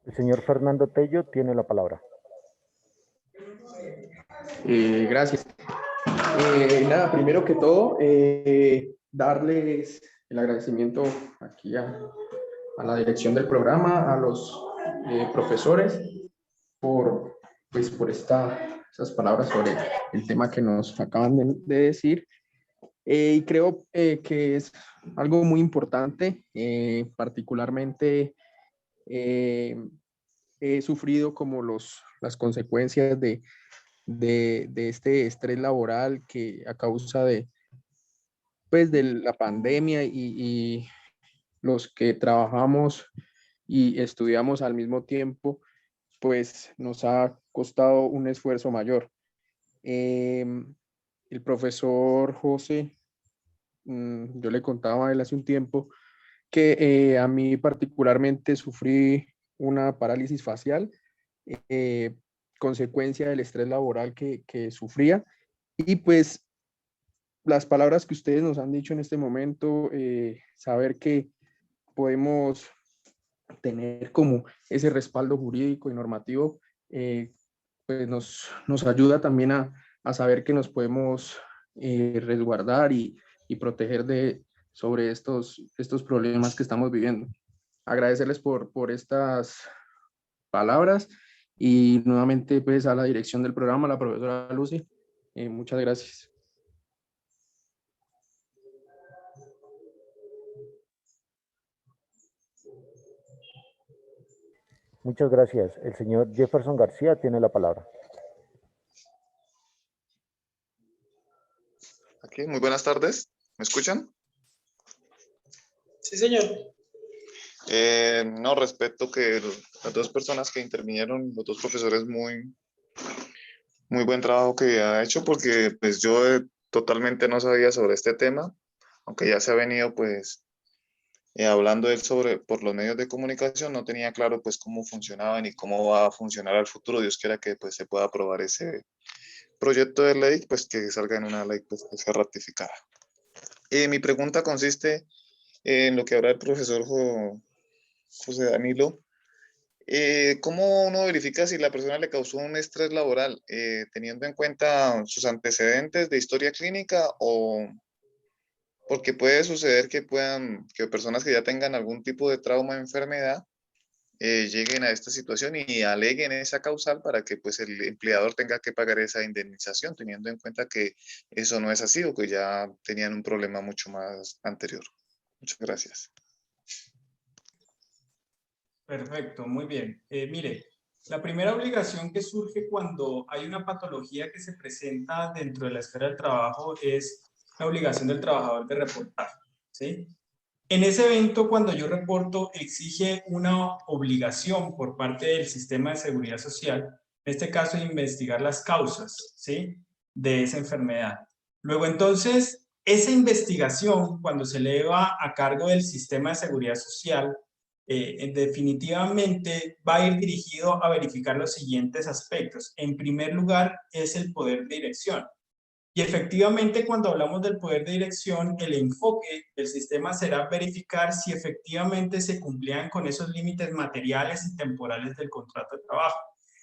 El señor Fernando Tello tiene la palabra. Gracias. Nada, primero que todo, darles el agradecimiento aquí a la dirección del programa, a los profesores, por esas palabras sobre el tema que nos acaban de decir. Y creo que es algo muy importante, particularmente he sufrido como las consecuencias de este estrés laboral que a causa de la pandemia y los que trabajamos y estudiamos al mismo tiempo, pues nos ha costado un esfuerzo mayor. El profesor José, yo le contaba a él hace un tiempo que a mí particularmente sufrí una parálisis facial, consecuencia del estrés laboral que sufría, y pues las palabras que ustedes nos han dicho en este momento, saber que podemos tener como ese respaldo jurídico y normativo, pues nos ayuda también a saber que nos podemos resguardar y proteger sobre estos problemas que estamos viviendo. Agradecerles por estas palabras y nuevamente pues a la dirección del programa, la profesora Lucy, muchas gracias. Muchas gracias. El señor Jefferson García tiene la palabra. Aquí, muy buenas tardes. ¿Me escuchan? Sí, señor. No, respeto que las dos personas que intervinieron, los dos profesores, muy buen trabajo que ha hecho, porque pues yo totalmente no sabía sobre este tema, aunque ya se ha venido pues hablando de él por los medios de comunicación, no tenía claro pues cómo funcionaban y cómo va a funcionar al futuro. Dios quiera que pues se pueda aprobar ese proyecto de ley, pues que salga en una ley pues que sea ratificada. Mi pregunta consiste en lo que habla el profesor José Danilo, ¿Cómo uno verifica si la persona le causó un estrés laboral, teniendo en cuenta sus antecedentes de historia clínica, o porque puede suceder que personas que ya tengan algún tipo de trauma o enfermedad lleguen a esta situación y aleguen esa causal para que pues el empleador tenga que pagar esa indemnización, teniendo en cuenta que eso no es así o que ya tenían un problema mucho más anterior? Muchas gracias. Perfecto, muy bien. Mire, la primera obligación que surge cuando hay una patología que se presenta dentro de la esfera del trabajo es la obligación del trabajador de reportar, ¿sí? En ese evento, cuando yo reporto, exige una obligación por parte del sistema de seguridad social, en este caso, investigar las causas, ¿sí?, de esa enfermedad. Luego, entonces, esa investigación, cuando se eleva a cargo del sistema de seguridad social, definitivamente va a ir dirigido a verificar los siguientes aspectos. En primer lugar, es el poder de dirección. Y efectivamente, cuando hablamos del poder de dirección, el enfoque del sistema será verificar si efectivamente se cumplían con esos límites materiales y temporales del contrato de trabajo.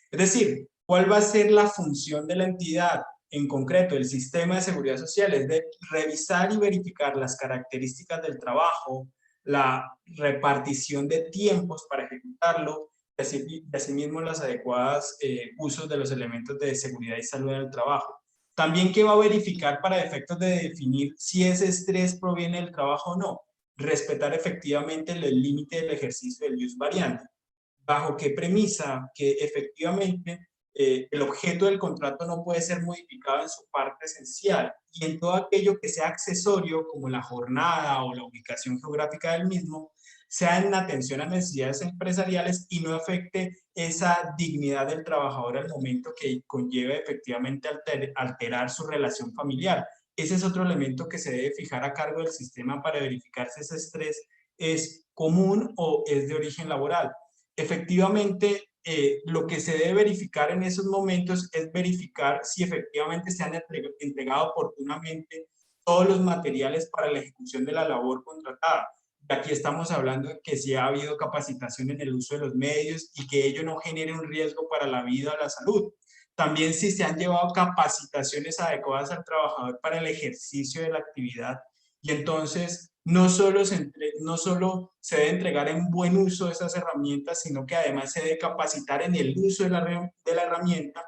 Es decir, ¿cuál va a ser la función de la entidad? En concreto, el sistema de seguridad social es de revisar y verificar las características del trabajo, la repartición de tiempos para ejecutarlo, y asimismo los adecuados usos de los elementos de seguridad y salud en el trabajo. También, ¿qué va a verificar para efectos de definir si ese estrés proviene del trabajo o no? Respetar efectivamente el límite del ejercicio del ius variandi. ¿Bajo qué premisa? Que efectivamente el objeto del contrato no puede ser modificado en su parte esencial, y en todo aquello que sea accesorio, como la jornada o la ubicación geográfica del mismo, sea en atención a necesidades empresariales y no afecte esa dignidad del trabajador al momento que conlleve efectivamente alterar su relación familiar. Ese es otro elemento que se debe fijar a cargo del sistema para verificar si ese estrés es común o es de origen laboral. Efectivamente, lo que se debe verificar en esos momentos es verificar si efectivamente se han entregado oportunamente todos los materiales para la ejecución de la labor contratada. Aquí estamos hablando de que si ha habido capacitación en el uso de los medios y que ello no genere un riesgo para la vida o la salud. También si se han llevado capacitaciones adecuadas al trabajador para el ejercicio de la actividad. Y entonces no solo se debe entregar en buen uso esas herramientas, sino que además se debe capacitar en el uso de la herramienta.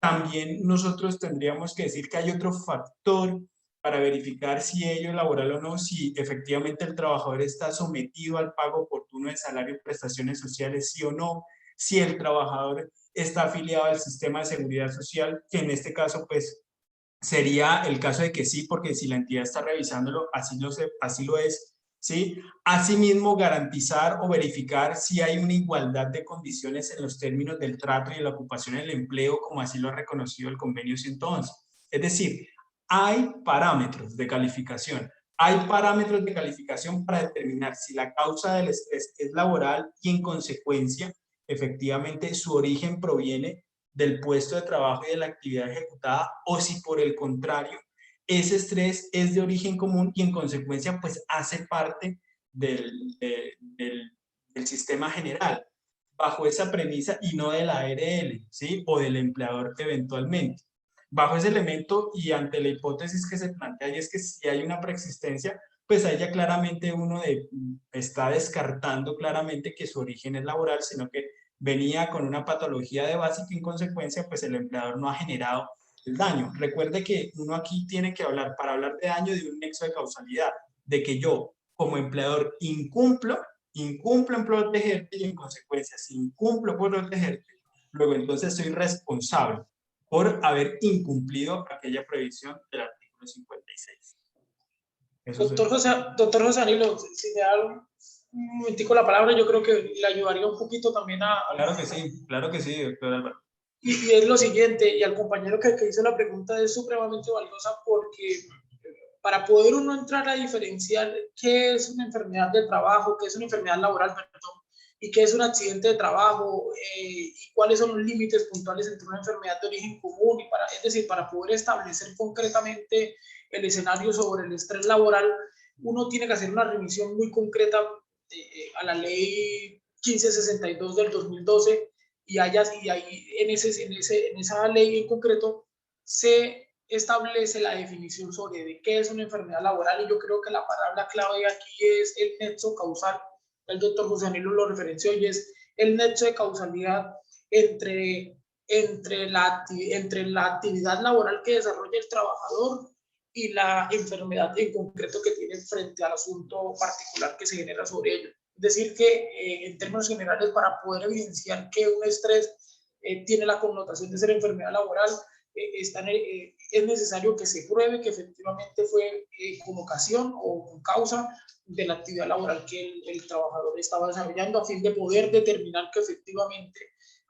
También nosotros tendríamos que decir que hay otro factor para verificar si ello es laboral o no, si efectivamente el trabajador está sometido al pago oportuno de salario y prestaciones sociales, sí o no, si el trabajador está afiliado al sistema de seguridad social, que en este caso pues sería el caso de que sí, porque si la entidad está revisándolo, así lo es, ¿sí? Asimismo, garantizar o verificar si hay una igualdad de condiciones en los términos del trato y de la ocupación en el empleo, como así lo ha reconocido el convenio 111. Es decir, hay parámetros de calificación. Hay parámetros de calificación para determinar si la causa del estrés es laboral y, en consecuencia, efectivamente su origen proviene del puesto de trabajo y de la actividad ejecutada, o si por el contrario ese estrés es de origen común y en consecuencia pues hace parte del sistema general, bajo esa premisa y no de la ARL, ¿sí? O del empleador eventualmente. Bajo ese elemento y ante la hipótesis que se plantea, y es que si hay una preexistencia, pues ahí ya claramente está descartando claramente que su origen es laboral, sino que venía con una patología de base y que en consecuencia pues el empleador no ha generado el daño. Recuerde que uno aquí tiene que hablar, para hablar de daño, de un nexo de causalidad, de que yo como empleador incumplo en protegerte y en consecuencia si incumplo por protegerte, luego entonces soy responsable por haber incumplido aquella previsión del artículo 56. Doctor José Danilo, si me da un momentico la palabra, yo creo que le ayudaría un poquito también a claro que sí, doctor Álvaro. Y es lo siguiente, y al compañero que hizo la pregunta es supremamente valiosa, porque para poder uno entrar a diferenciar qué es una enfermedad de trabajo, qué es una enfermedad laboral, perdón, y qué es un accidente de trabajo, y cuáles son los límites puntuales entre una enfermedad de origen común, es decir, para poder establecer concretamente el escenario sobre el estrés laboral, uno tiene que hacer una revisión muy concreta a la ley 1562 del 2012 y ahí en esa ley en concreto se establece la definición sobre de qué es una enfermedad laboral, y yo creo que la palabra clave aquí es el nexo causal. El doctor José Danilo lo referenció, y es el nexo de causalidad entre la actividad laboral que desarrolla el trabajador y la enfermedad en concreto que tiene frente al asunto particular que se genera sobre ello. Es decir, que en términos generales, para poder evidenciar que un estrés tiene la connotación de ser enfermedad laboral, es necesario que se pruebe que efectivamente fue con ocasión o con causa de la actividad laboral que el trabajador estaba desarrollando, a fin de poder determinar que efectivamente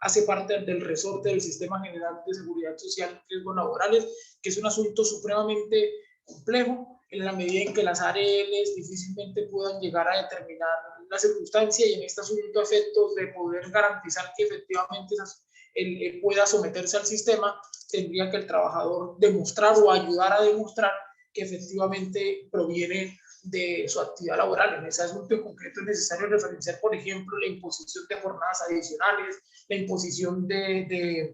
hace parte del resorte del Sistema General de Seguridad Social y Riesgos Laborales, que es un asunto supremamente complejo, en la medida en que las ARLs difícilmente puedan llegar a determinar la circunstancia, y en este asunto efectos de poder garantizar que efectivamente él pueda someterse al sistema, tendría que el trabajador demostrar o ayudar a demostrar que efectivamente proviene de su actividad laboral. En ese asunto en concreto es necesario referenciar, por ejemplo, la imposición de jornadas adicionales, la imposición de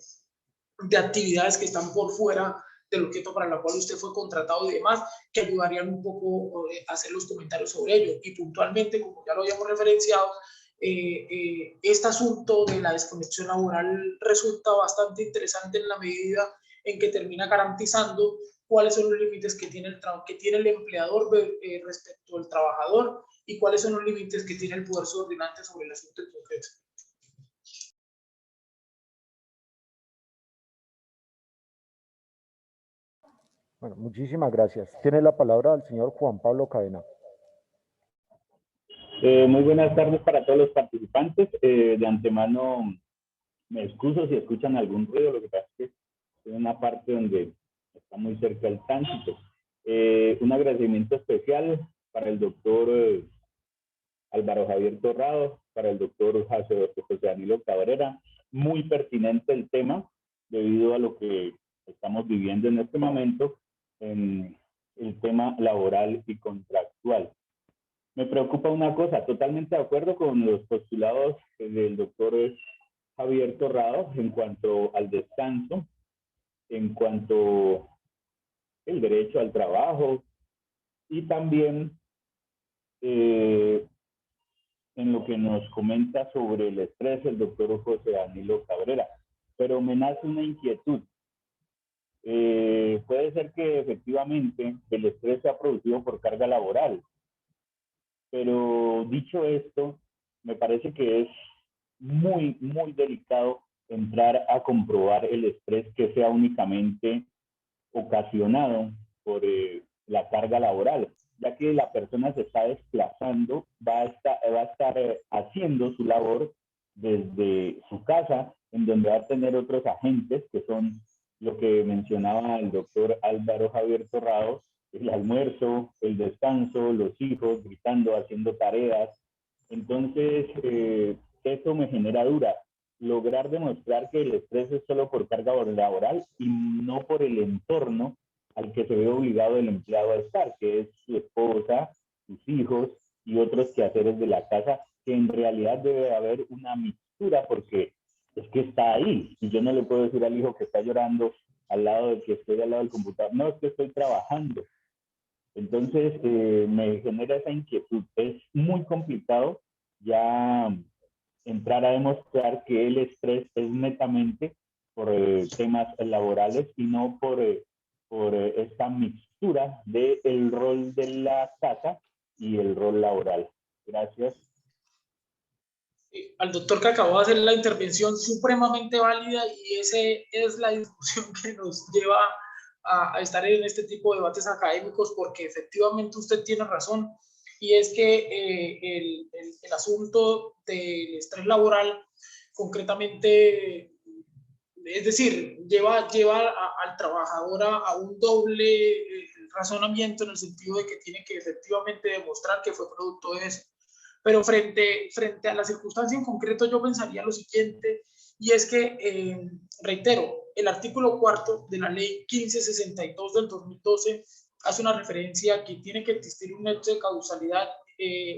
actividades que están por fuera del objeto para la cual usted fue contratado y demás, que ayudarían un poco a hacer los comentarios sobre ello. Y puntualmente, como ya lo habíamos referenciado, este asunto de la desconexión laboral resulta bastante interesante en la medida en que termina garantizando cuáles son los límites que tiene el empleador respecto al trabajador, y cuáles son los límites que tiene el poder subordinante sobre el asunto en concreto. Bueno, muchísimas gracias. Tiene la palabra el señor Juan Pablo Cadena. Muy buenas tardes para todos los participantes. De antemano me excuso si escuchan algún ruido, lo que pasa es que estoy en una parte donde está muy cerca el tránsito. Un agradecimiento especial para el doctor Álvaro Javier Torrado, para el doctor José Danilo Cabrera. Muy pertinente el tema, debido a lo que estamos viviendo en este momento en el tema laboral y contractual. Me preocupa una cosa, totalmente de acuerdo con los postulados del doctor Javier Torrado en cuanto al descanso, en cuanto al derecho al trabajo, y también en lo que nos comenta sobre el estrés el doctor José Danilo Cabrera. Pero me nace una inquietud. Puede ser que efectivamente el estrés sea producido por carga laboral, pero dicho esto, me parece que es muy, muy delicado entrar a comprobar el estrés que sea únicamente ocasionado por la carga laboral, ya que la persona se está desplazando, va a estar haciendo su labor desde su casa, en donde va a tener otros agentes que son lo que mencionaba el doctor Álvaro Javier Torrado, el almuerzo, el descanso, los hijos gritando, haciendo tareas. Entonces, eso me genera duda. Lograr demostrar que el estrés es solo por carga laboral y no por el entorno al que se ve obligado el empleado a estar, que es su esposa, sus hijos y otros quehaceres de la casa, que en realidad debe haber una mixtura, porque es que está ahí, y yo no le puedo decir al hijo que está llorando al lado de que estoy al lado del computador, no, es que estoy trabajando. Entonces me genera esa inquietud. Es muy complicado ya entrar a demostrar que el estrés es netamente por temas laborales y no por esta mixtura del rol de la casa y el rol laboral. Gracias. Al doctor que acabó de hacer la intervención supremamente válida, y esa es la discusión que nos lleva a estar en este tipo de debates académicos, porque efectivamente usted tiene razón, y es que el asunto del estrés laboral concretamente, es decir, lleva al trabajador a un doble razonamiento, en el sentido de que tiene que efectivamente demostrar que fue producto de eso. Pero frente a la circunstancia en concreto, yo pensaría lo siguiente, y es que, reitero, el artículo 4 de la ley 1562 del 2012 hace una referencia a que tiene que existir un nexo de causalidad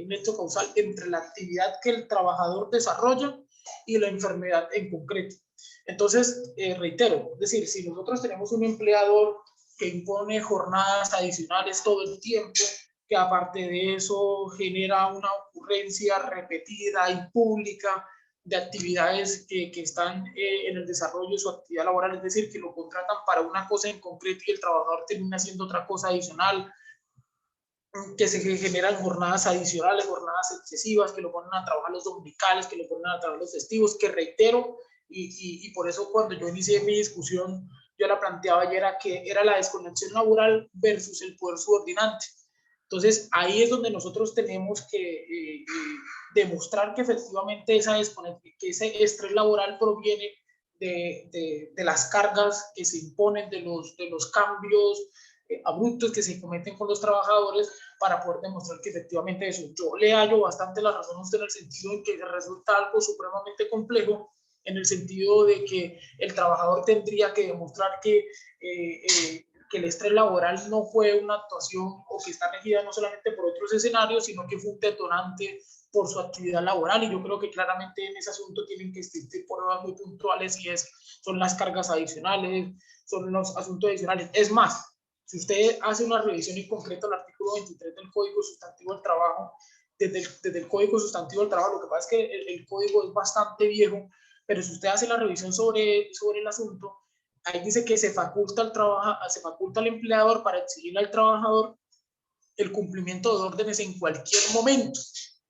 un nexo causal entre la actividad que el trabajador desarrolla y la enfermedad en concreto. Entonces, reitero, es decir, si nosotros tenemos un empleador que impone jornadas adicionales todo el tiempo, que aparte de eso genera una ocurrencia repetida y pública de actividades que están en el desarrollo de su actividad laboral, es decir, que lo contratan para una cosa en concreto y el trabajador termina haciendo otra cosa adicional, que se generan jornadas adicionales, jornadas excesivas, que lo ponen a trabajar los dominicales, que lo ponen a trabajar los festivos, que reitero, y por eso cuando yo inicié mi discusión, yo la planteaba ayer, que era la desconexión laboral versus el poder subordinante. Entonces, ahí es donde nosotros tenemos que demostrar que efectivamente que ese estrés laboral proviene de las cargas que se imponen, de los cambios abruptos que se cometen con los trabajadores, para poder demostrar que efectivamente eso. Yo le hallo bastante la razón a usted en el sentido en que resulta algo supremamente complejo, en el sentido de que el trabajador tendría que demostrar que el estrés laboral no fue una actuación o que está regida no solamente por otros escenarios, sino que fue un detonante por su actividad laboral, y yo creo que claramente en ese asunto tienen que existir pruebas muy puntuales, y son las cargas adicionales, son los asuntos adicionales. Es más, si usted hace una revisión en concreto al artículo 23 del Código Sustantivo del Trabajo, desde el Código Sustantivo del Trabajo, lo que pasa es que el código es bastante viejo, pero si usted hace la revisión sobre el asunto, ahí dice que se faculta al empleador para exigirle al trabajador el cumplimiento de órdenes en cualquier momento.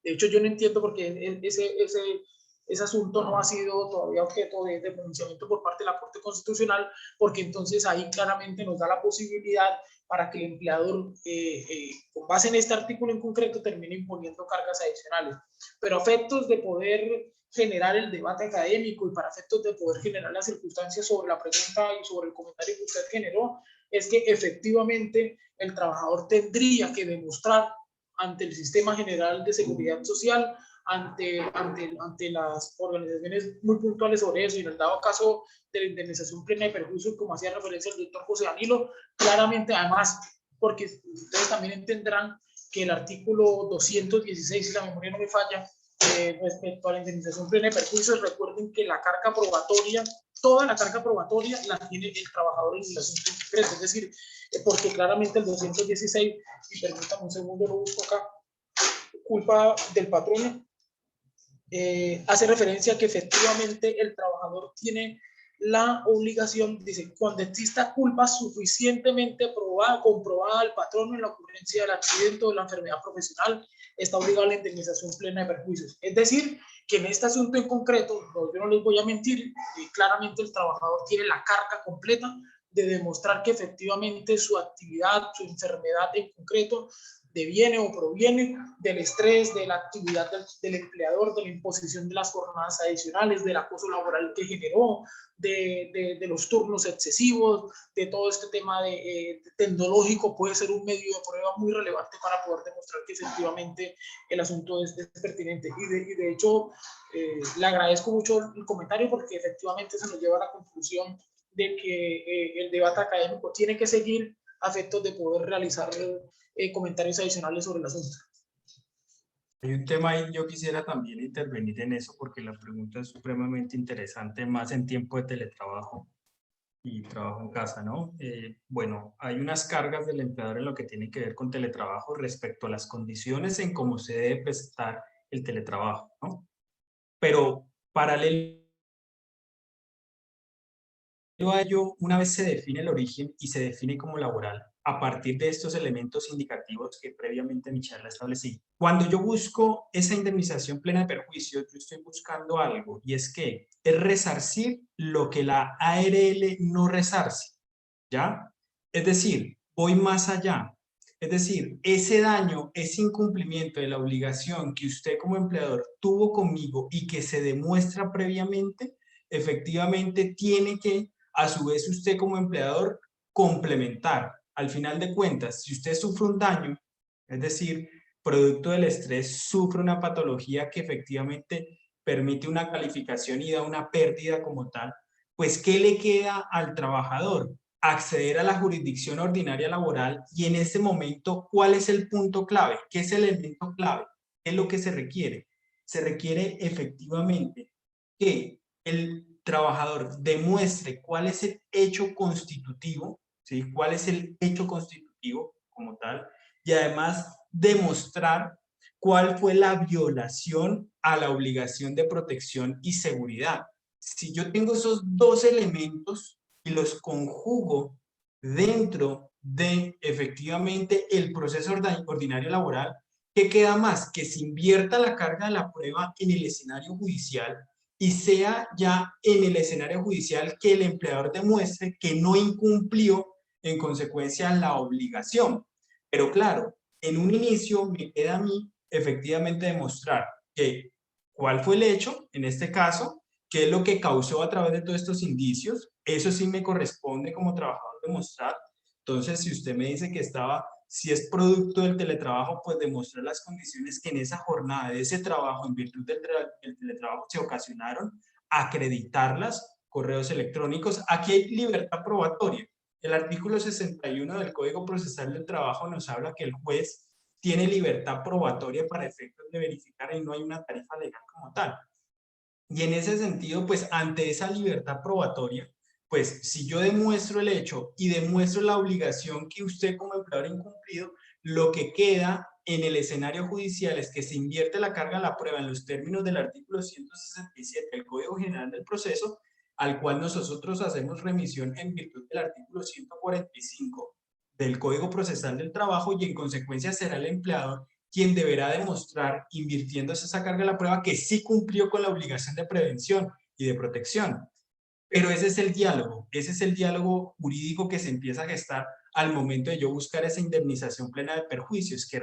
De hecho, yo no entiendo por qué ese asunto no ha sido todavía objeto de pronunciamiento por parte de la Corte Constitucional, porque entonces ahí claramente nos da la posibilidad para que el empleador, con base en este artículo en concreto, termine imponiendo cargas adicionales. Pero a efectos de poder generar el debate académico y para efectos de poder generar las circunstancias sobre la pregunta y sobre el comentario que usted generó, es que efectivamente el trabajador tendría que demostrar ante el Sistema General de Seguridad Social, ante las organizaciones muy puntuales sobre eso, y en el dado caso de la indemnización plena de perjuicios, como hacía referencia el doctor José Danilo, claramente, además, porque ustedes también entenderán que el artículo 216, si la memoria no me falla, respecto a la indemnización plena de perjuicios, recuerden que la carga probatoria, toda la carga probatoria la tiene el trabajador en el asunto concreto, es decir, porque claramente el 216, y permítanme un segundo, lo busco acá, culpa del patrono, hace referencia a que efectivamente el trabajador tiene la obligación, dice, cuando exista culpa suficientemente comprobada al patrono en la ocurrencia del accidente o de la enfermedad profesional, está obligado a la indemnización plena de perjuicios. Es decir, que en este asunto en concreto, yo no les voy a mentir, claramente el trabajador tiene la carga completa de demostrar que efectivamente su actividad, su enfermedad en concreto, deviene o proviene del estrés, de la actividad del empleador, de la imposición de las jornadas adicionales, del acoso laboral que generó, de los turnos excesivos, de todo este tema tecnológico. Puede ser un medio de prueba muy relevante para poder demostrar que efectivamente el asunto es pertinente. Y de hecho, le agradezco mucho el comentario, porque efectivamente se nos lleva a la conclusión de que el debate académico tiene que seguir a efectos de poder realizar comentarios adicionales sobre el asunto. Hay un tema ahí, yo quisiera también intervenir en eso, porque la pregunta es supremamente interesante, más en tiempo de teletrabajo y trabajo en casa, ¿no? Bueno, hay unas cargas del empleador en lo que tiene que ver con teletrabajo respecto a las condiciones en cómo se debe prestar el teletrabajo, ¿no? Pero paralelo a ello, una vez se define el origen y se define como laboral, a partir de estos elementos indicativos que previamente en mi charla establecí, cuando yo busco esa indemnización plena de perjuicios, yo estoy buscando algo, y es que es resarcir lo que la ARL no resarce, ¿ya? Es decir, voy más allá. Es decir, ese daño, ese incumplimiento de la obligación que usted como empleador tuvo conmigo y que se demuestra previamente, efectivamente tiene que, a su vez, usted como empleador complementar. Al final de cuentas, si usted sufre un daño, es decir, producto del estrés, sufre una patología que efectivamente permite una calificación y da una pérdida como tal, pues ¿qué le queda al trabajador? acceder a la jurisdicción ordinaria laboral y en este momento, ¿cuál es el punto clave? ¿Qué es el elemento clave? ¿Qué es lo que se requiere? Se requiere efectivamente que el trabajador demuestre cuál es el hecho constitutivo, ¿sí? ¿Cuál es el hecho constitutivo como tal? Y además demostrar cuál fue la violación a la obligación de protección y seguridad. Si yo tengo esos dos elementos y los conjugo dentro de efectivamente el proceso ordinario laboral, ¿qué queda más? Que se invierta la carga de la prueba en el escenario judicial y sea ya en el escenario judicial que el empleador demuestre que no incumplió en consecuencia la obligación. Pero claro, en un inicio me queda a mí efectivamente demostrar que cuál fue el hecho, en este caso, qué es lo que causó a través de todos estos indicios. Eso sí me corresponde como trabajador demostrar. Entonces, si usted me dice que estaba, si es producto del teletrabajo, pues demostrar las condiciones que en esa jornada de ese trabajo, en virtud del teletrabajo, se ocasionaron, acreditarlas, correos electrónicos. Aquí hay libertad probatoria. El artículo 61 del Código Procesal del Trabajo nos habla que el juez tiene libertad probatoria para efectos de verificar y no hay una tarifa legal como tal. Y en ese sentido, pues ante esa libertad probatoria, pues si yo demuestro el hecho y demuestro la obligación que usted como empleador ha incumplido, lo que queda en el escenario judicial es que se invierte la carga de la prueba en los términos del artículo 167 del Código General del Proceso, al cual nosotros hacemos remisión en virtud del artículo 145 del Código Procesal del Trabajo y en consecuencia será el empleador quien deberá demostrar, invirtiéndose esa carga de la prueba, que sí cumplió con la obligación de prevención y de protección. Pero ese es el diálogo jurídico que se empieza a gestar al momento de yo buscar esa indemnización plena de perjuicios, que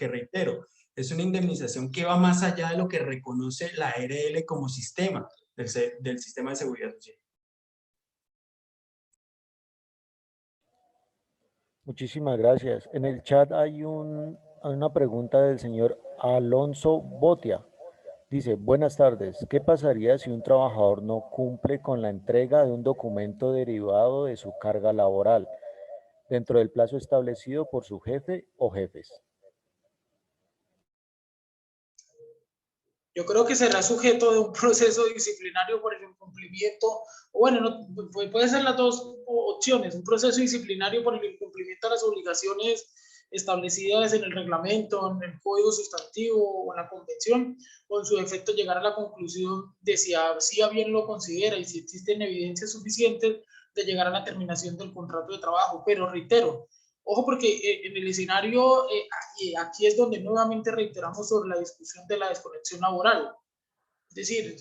reitero, es una indemnización que va más allá de lo que reconoce la ARL como sistema del sistema de seguridad social. Muchísimas gracias. En el chat hay una pregunta del señor Alonso Botia. Dice, buenas tardes. ¿Qué pasaría si un trabajador no cumple con la entrega de un documento derivado de su carga laboral dentro del plazo establecido por su jefe o jefes? Yo creo que será sujeto de un proceso disciplinario por el incumplimiento, o bueno, no, puede ser las dos opciones, un proceso disciplinario por el incumplimiento de las obligaciones establecidas en el reglamento, en el código sustantivo o en la convención, o en su defecto llegar a la conclusión de si a bien lo considera y si existen evidencias suficientes de llegar a la terminación del contrato de trabajo. Pero reitero, ojo, porque en el escenario, aquí es donde nuevamente reiteramos sobre la discusión de la desconexión laboral. Es decir,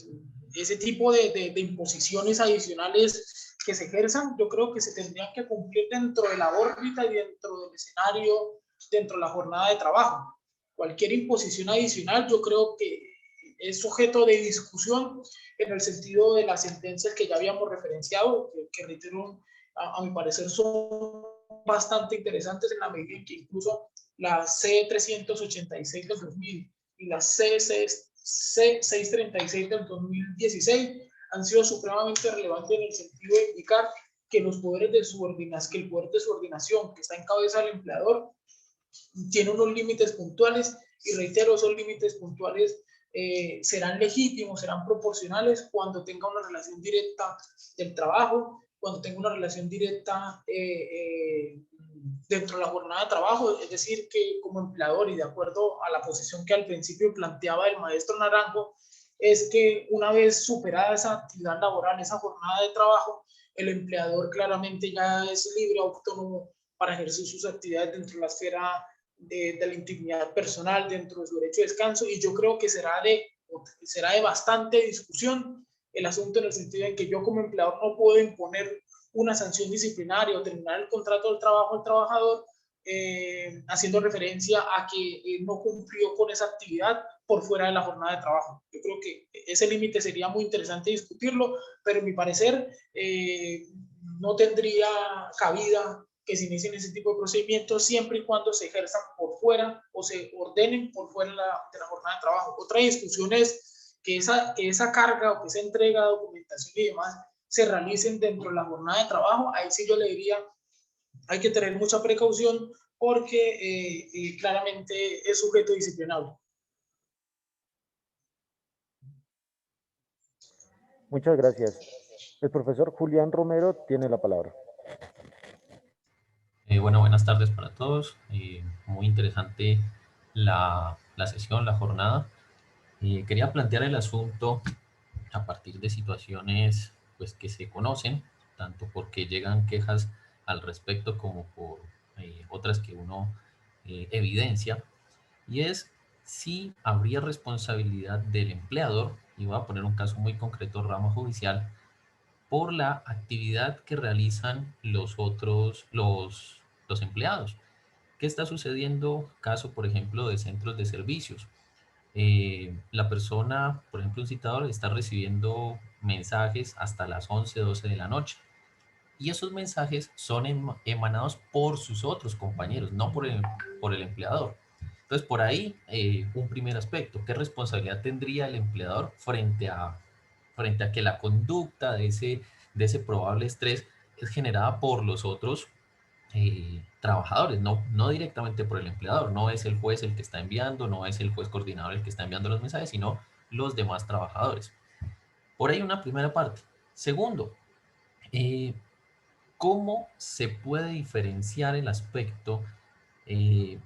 ese tipo de imposiciones adicionales que se ejerzan, yo creo que se tendrían que cumplir dentro de la órbita y dentro del escenario, dentro de la jornada de trabajo. Cualquier imposición adicional, yo creo que es sujeto de discusión en el sentido de las sentencias que ya habíamos referenciado, que reitero, a mi parecer son bastante interesantes en la medida en que incluso la C386 del 2000 y la C636 del 2016 han sido supremamente relevantes en el sentido de indicar que los poderes de subordinación, que el poder de subordinación que está en cabeza del empleador tiene unos límites puntuales y reitero, esos límites puntuales serán legítimos, serán proporcionales cuando tenga una relación directa del trabajo, cuando tenga una relación directa dentro de la jornada de trabajo, es decir, que como empleador y de acuerdo a la posición que al principio planteaba el maestro Naranjo, es que una vez superada esa actividad laboral, esa jornada de trabajo, el empleador claramente ya es libre, autónomo para ejercer sus actividades dentro de la esfera de la intimidad personal, dentro de su derecho de descanso, y yo creo que será de bastante discusión el asunto en el sentido en que yo como empleador no puedo imponer una sanción disciplinaria o terminar el contrato del trabajo al trabajador haciendo referencia a que no cumplió con esa actividad por fuera de la jornada de trabajo. Yo creo que ese límite sería muy interesante discutirlo, pero en mi parecer no tendría cabida que se inicien ese tipo de procedimientos siempre y cuando se ejerzan por fuera o se ordenen por fuera de la jornada de trabajo. Otra discusión es que esa carga o que esa entrega de documentación y demás se realicen dentro de la jornada de trabajo, ahí sí yo le diría, hay que tener mucha precaución porque claramente es sujeto disciplinable. Muchas gracias. El profesor Julián Romero tiene la palabra. Bueno, buenas tardes para todos. Muy interesante la sesión, la jornada. Quería plantear el asunto a partir de situaciones pues, que se conocen, tanto porque llegan quejas al respecto como por otras que uno evidencia, y es si habría responsabilidad del empleador, y voy a poner un caso muy concreto, rama judicial, por la actividad que realizan los empleados. ¿Qué está sucediendo? Caso, por ejemplo, de centros de servicios. La persona, por ejemplo, un citador está recibiendo mensajes hasta las 11, 12 de la noche. Y esos mensajes son emanados por sus otros compañeros, no por el empleador. Entonces, por ahí, un primer aspecto, ¿qué responsabilidad tendría el empleador frente a que la conducta de ese probable estrés es generada por los otros trabajadores, no directamente por el empleador? No es el juez el que está enviando, no es el juez coordinador el que está enviando los mensajes, sino los demás trabajadores. Por ahí una primera parte. Segundo, eh, ¿cómo se puede diferenciar el aspecto?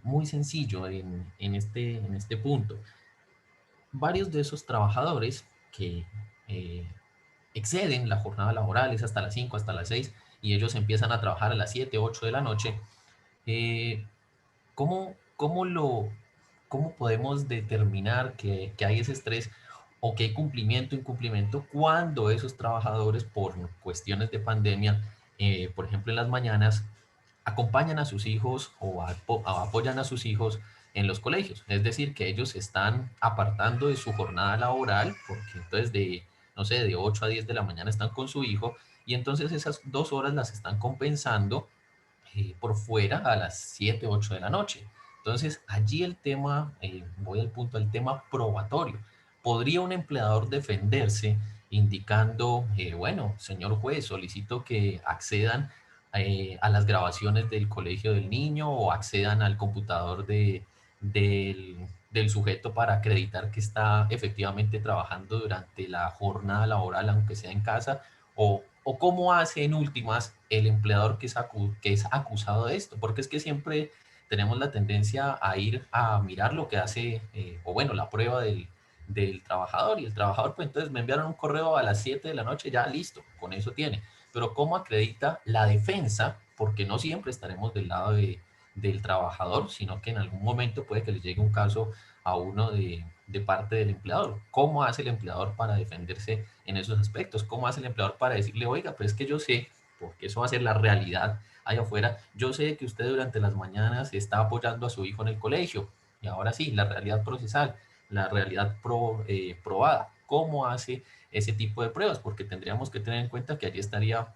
Muy sencillo en este punto. Varios de esos trabajadores que exceden la jornada laboral, es hasta las 5, hasta las 6, y ellos empiezan a trabajar a las 7, 8 de la noche, ¿cómo, cómo podemos determinar que hay ese estrés o que hay cumplimiento, incumplimiento, cuando esos trabajadores, por cuestiones de pandemia, por ejemplo en las mañanas, acompañan a sus hijos o apoyan a sus hijos en los colegios? Es decir, que ellos se están apartando de su jornada laboral, porque entonces no sé, de 8 a 10 de la mañana están con su hijo, y entonces esas 2 horas las están compensando por fuera a las 7, 8 de la noche. Entonces, allí el tema, voy al punto, el tema probatorio. ¿Podría un empleador defenderse indicando, bueno, señor juez, solicito que accedan a las grabaciones del colegio del niño o accedan al computador del sujeto para acreditar que está efectivamente trabajando durante la jornada laboral, aunque sea en casa? O cómo hace en últimas el empleador que es acusado de esto? Porque es que siempre tenemos la tendencia a ir a mirar lo que hace, o bueno, la prueba del trabajador, y el trabajador, pues entonces me enviaron un correo a las 7 de la noche, ya listo, con eso tiene. Pero ¿cómo acredita la defensa? Porque no siempre estaremos del lado del trabajador, sino que en algún momento puede que le llegue un caso a uno de parte del empleador. ¿Cómo hace el empleador para defenderse en esos aspectos? ¿Cómo hace el empleador para decirle, oiga, pero es que yo sé, porque eso va a ser la realidad allá afuera, yo sé que usted durante las mañanas está apoyando a su hijo en el colegio? Y ahora sí, la realidad procesal, la realidad probada. ¿Cómo hace ese tipo de pruebas? Porque tendríamos que tener en cuenta que allí estaría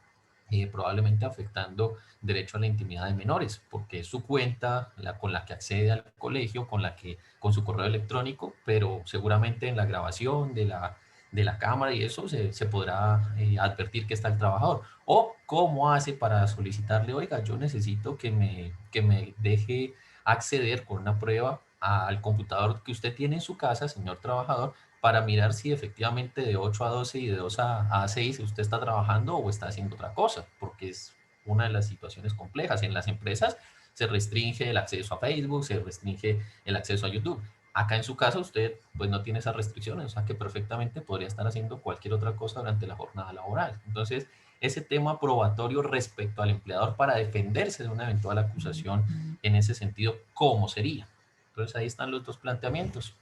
probablemente afectando derecho a la intimidad de menores, porque es su cuenta con la que accede al colegio, con su correo electrónico, pero seguramente en la grabación de la cámara y eso se podrá advertir que está el trabajador. O cómo hace para solicitarle, oiga, yo necesito que me deje acceder con una prueba al computador que usted tiene en su casa, señor trabajador, para mirar si efectivamente de 8 a 12 y de 2 a 6 usted está trabajando o está haciendo otra cosa, porque es una de las situaciones complejas. En las empresas se restringe el acceso a Facebook, se restringe el acceso a YouTube. Acá en su caso usted pues no tiene esas restricciones, o sea que perfectamente podría estar haciendo cualquier otra cosa durante la jornada laboral. Entonces, ese tema probatorio respecto al empleador para defenderse de una eventual acusación en ese sentido, ¿cómo sería? Entonces ahí están los dos planteamientos.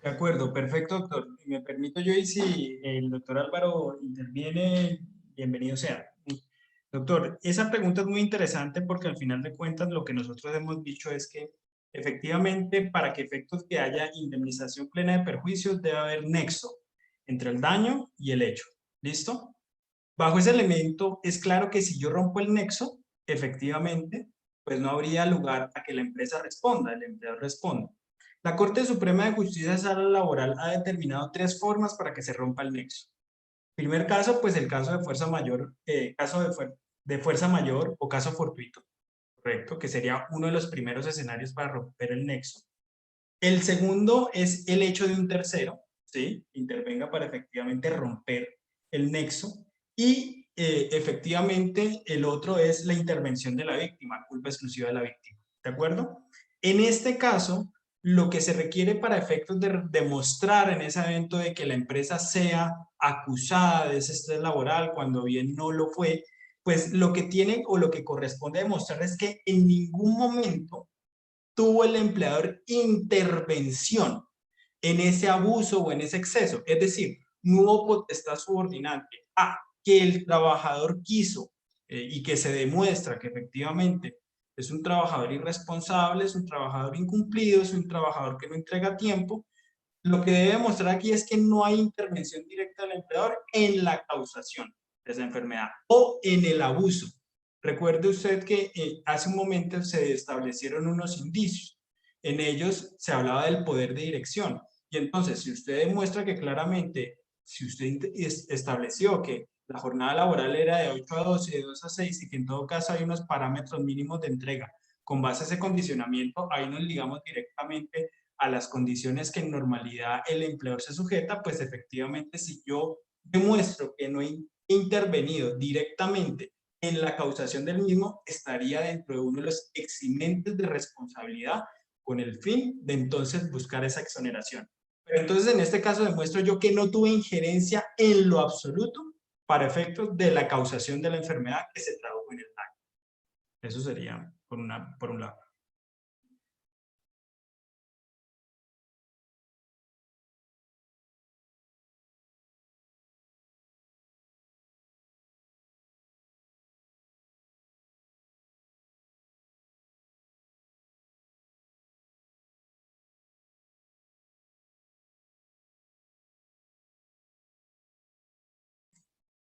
De acuerdo, perfecto, doctor. Me permito yo, y si el doctor Álvaro interviene, bienvenido sea. Doctor, esa pregunta es muy interesante porque al final de cuentas lo que nosotros hemos dicho es que efectivamente para que efectos que haya indemnización plena de perjuicios debe haber nexo entre el daño y el hecho. ¿Listo? Bajo ese elemento es claro que si yo rompo el nexo, efectivamente, pues no habría lugar a que la empresa responda, el empleador responda. La Corte Suprema de Justicia de Sala Laboral ha determinado 3 formas para que se rompa el nexo. Primer caso, pues el caso de fuerza mayor, de fuerza mayor o caso fortuito, ¿correcto? Que sería uno de los primeros escenarios para romper el nexo. El segundo es el hecho de un tercero, ¿sí? Intervenga para efectivamente romper el nexo. Y efectivamente el otro es la intervención de la víctima, culpa exclusiva de la víctima, ¿de acuerdo? En este caso, lo que se requiere para efectos de demostrar en ese evento de que la empresa sea acusada de ese estrés laboral cuando bien no lo fue, pues lo que tiene o lo que corresponde demostrar es que en ningún momento tuvo el empleador intervención en ese abuso o en ese exceso. Es decir, no hubo potestad subordinante a que el trabajador quiso y que se demuestra que efectivamente es un trabajador irresponsable, es un trabajador incumplido, es un trabajador que no entrega tiempo. Lo que debe demostrar aquí es que no hay intervención directa del empleador en la causación de esa enfermedad o en el abuso. Recuerde usted que hace un momento se establecieron unos indicios. En ellos se hablaba del poder de dirección. Y entonces, si usted demuestra que claramente, si usted estableció que la jornada laboral era de 8 a 12, de 2 a 6, y que en todo caso hay unos parámetros mínimos de entrega, con base a ese condicionamiento, ahí nos ligamos directamente a las condiciones que en normalidad el empleador se sujeta, pues efectivamente si yo demuestro que no he intervenido directamente en la causación del mismo, estaría dentro de uno de los eximentes de responsabilidad con el fin de entonces buscar esa exoneración. Pero entonces en este caso demuestro yo que no tuve injerencia en lo absoluto para efectos de la causación de la enfermedad que se tradujo en el daño. Eso sería por un lado.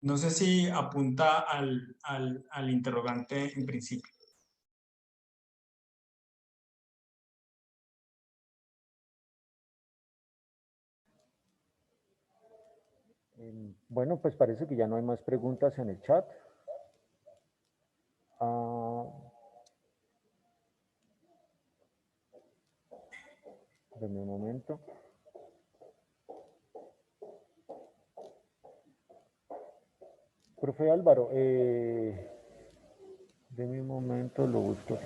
No sé si apunta al interrogante en principio. Bueno, pues parece que ya no hay más preguntas en el chat. Deme un momento. Profe Álvaro, deme un momento, lo busco aquí.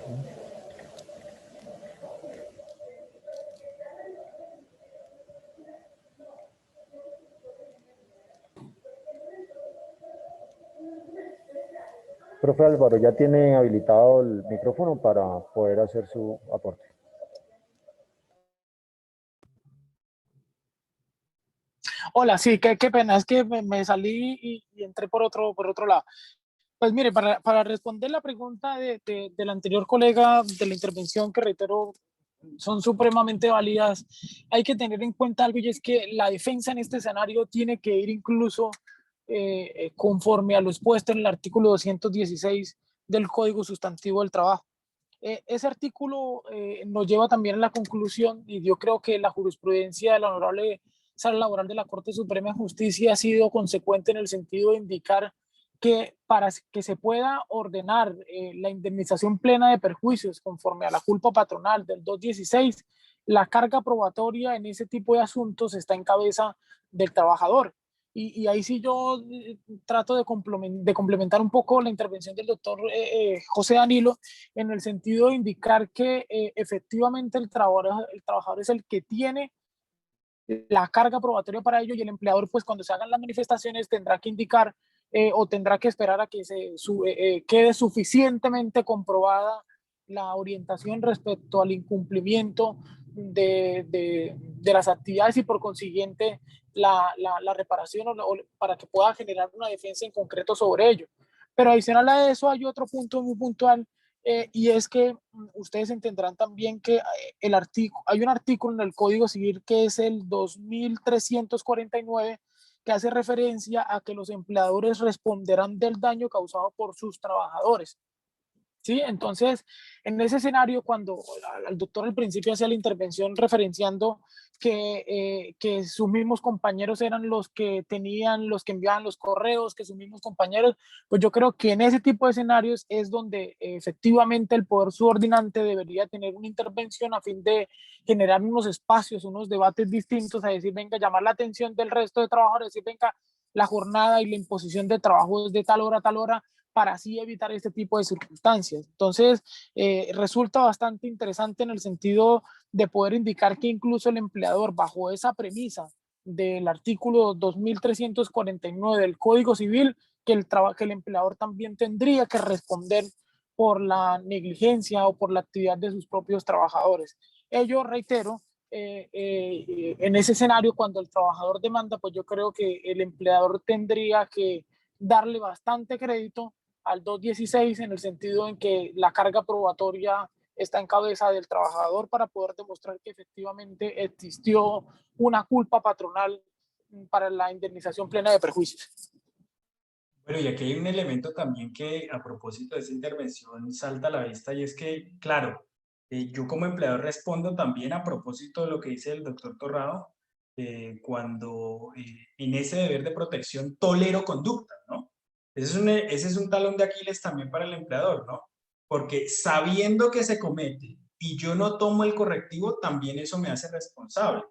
Profe Álvaro, ya tiene habilitado el micrófono para poder hacer su aporte. Hola, sí, qué pena, es que me salí y entré por otro lado. Pues mire, para responder la pregunta del anterior colega de la intervención, que reitero, son supremamente válidas, hay que tener en cuenta algo, y es que la defensa en este escenario tiene que ir incluso conforme a lo expuesto en el artículo 216 del Código Sustantivo del Trabajo. Ese artículo nos lleva también a la conclusión, y yo creo que la jurisprudencia de la Honorable Sala Laboral de la Corte Suprema de Justicia ha sido consecuente en el sentido de indicar que para que se pueda ordenar la indemnización plena de perjuicios conforme a la culpa patronal del 216, la carga probatoria en ese tipo de asuntos está en cabeza del trabajador. Y ahí sí yo trato de complementar un poco la intervención del doctor José Danilo, en el sentido de indicar que efectivamente el trabajador es el que tiene la carga probatoria para ello, y el empleador, pues cuando se hagan las manifestaciones, tendrá que indicar o tendrá que esperar a que quede suficientemente comprobada la orientación respecto al incumplimiento de las actividades, y por consiguiente la reparación, o para que pueda generar una defensa en concreto sobre ello. Pero adicional a eso hay otro punto muy puntual, y es que ustedes entenderán también que hay un artículo en el Código Civil, que es el 2349, que hace referencia a que los empleadores responderán del daño causado por sus trabajadores. ¿sí? Entonces, en ese escenario, cuando el doctor al principio hacía la intervención referenciando que sus mismos compañeros eran los que enviaban los correos, que sus mismos compañeros, pues yo creo que en ese tipo de escenarios es donde efectivamente el poder subordinante debería tener una intervención a fin de generar unos espacios, unos debates distintos, a decir, venga, llamar la atención del resto de trabajadores, decir, venga, la jornada y la imposición de trabajo es de tal hora a tal hora, para así evitar este tipo de circunstancias. Entonces, resulta bastante interesante en el sentido de poder indicar que incluso el empleador, bajo esa premisa del artículo 2349 del Código Civil, que el empleador también tendría que responder por la negligencia o por la actividad de sus propios trabajadores. Ello, reitero, en ese escenario, cuando el trabajador demanda, pues yo creo que el empleador tendría que darle bastante crédito al 216 en el sentido en que la carga probatoria está en cabeza del trabajador para poder demostrar que efectivamente existió una culpa patronal para la indemnización plena de perjuicios. Bueno, y aquí hay un elemento también que a propósito de esa intervención salta a la vista y es que, claro, yo como empleador respondo también a propósito de lo que dice el doctor Torrado, cuando en ese deber de protección tolero conducta, ¿no? Ese es un talón de Aquiles también para el empleador, ¿no? Porque sabiendo que se comete y yo no tomo el correctivo, también eso me hace responsable,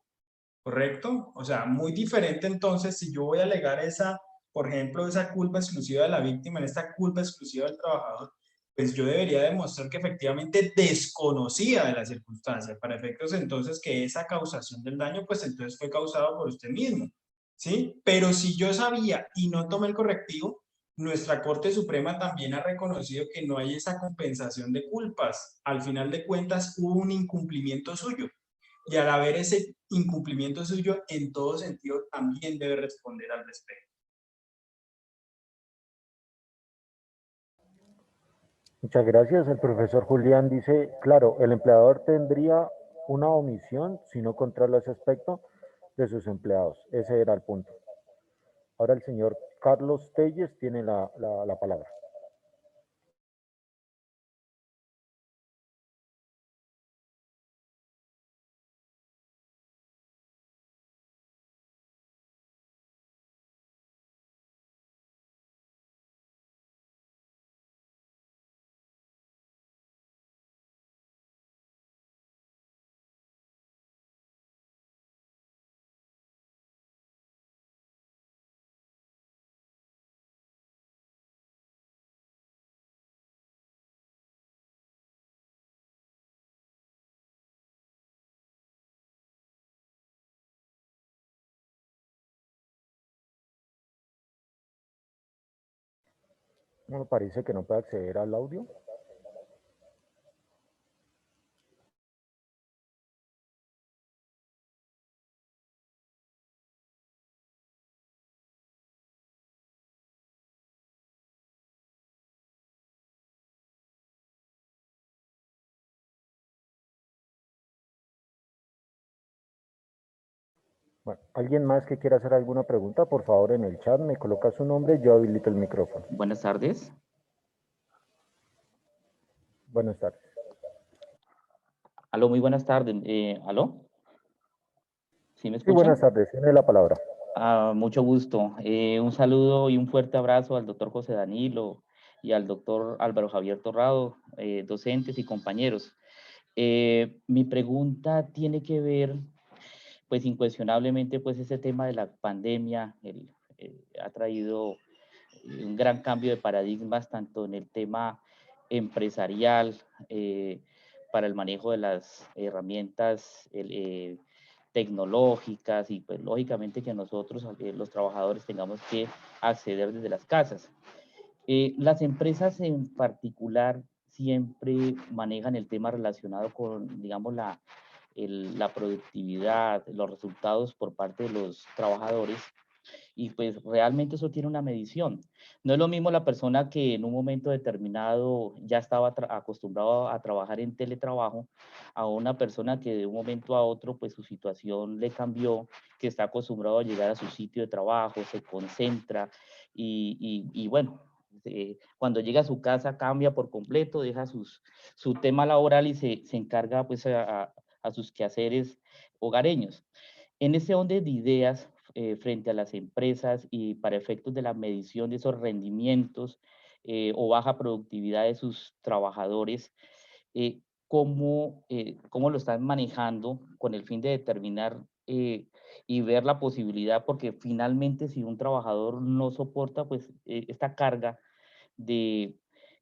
¿correcto? O sea, muy diferente entonces si yo voy a alegar esa, por ejemplo, esa culpa exclusiva de la víctima, en esta culpa exclusiva del trabajador, pues yo debería demostrar que efectivamente desconocía de la circunstancia, para efectos entonces que esa causación del daño, pues entonces fue causado por usted mismo, ¿sí? Pero si yo sabía y no tomé el correctivo, nuestra Corte Suprema también ha reconocido que no hay esa compensación de culpas. Al final de cuentas, hubo un incumplimiento suyo. Y al haber ese incumplimiento suyo, en todo sentido, también debe responder al respecto. Muchas gracias. El profesor Julián dice, claro, el empleador tendría una omisión si no controla ese aspecto de sus empleados. Ese era el punto. Ahora el señor Carlos Telles tiene la palabra. No me parece que no pueda acceder al audio. Bueno, ¿alguien más que quiera hacer alguna pregunta? Por favor, en el chat me coloca su nombre, yo habilito el micrófono. Buenas tardes. Buenas tardes. Aló, muy buenas tardes. ¿Aló? ¿Sí me Sí, escuchan? buenas tardes, tiene la palabra. Mucho gusto. Un saludo y un fuerte abrazo al doctor José Danilo y al doctor Álvaro Javier Torrado, docentes y compañeros. Mi pregunta tiene que ver, pues incuestionablemente, pues ese tema de la pandemia ha traído un gran cambio de paradigmas, tanto en el tema empresarial, para el manejo de las herramientas tecnológicas y pues lógicamente que nosotros, los trabajadores, tengamos que acceder desde las casas. Las empresas en particular siempre manejan el tema relacionado con, digamos, la productividad, los resultados por parte de los trabajadores, y pues realmente eso tiene una medición. No es lo mismo la persona que en un momento determinado ya estaba acostumbrado a trabajar en teletrabajo, a una persona que de un momento a otro pues su situación le cambió, que está acostumbrado a llegar a su sitio de trabajo, se concentra y bueno, Cuando llega a su casa cambia por completo, deja su tema laboral y se encarga pues a sus quehaceres hogareños. En ese orden de ideas frente a las empresas y para efectos de la medición de esos rendimientos o baja productividad de sus trabajadores, ¿cómo lo están manejando con el fin de determinar y ver la posibilidad? Porque finalmente si un trabajador no soporta pues esta carga de,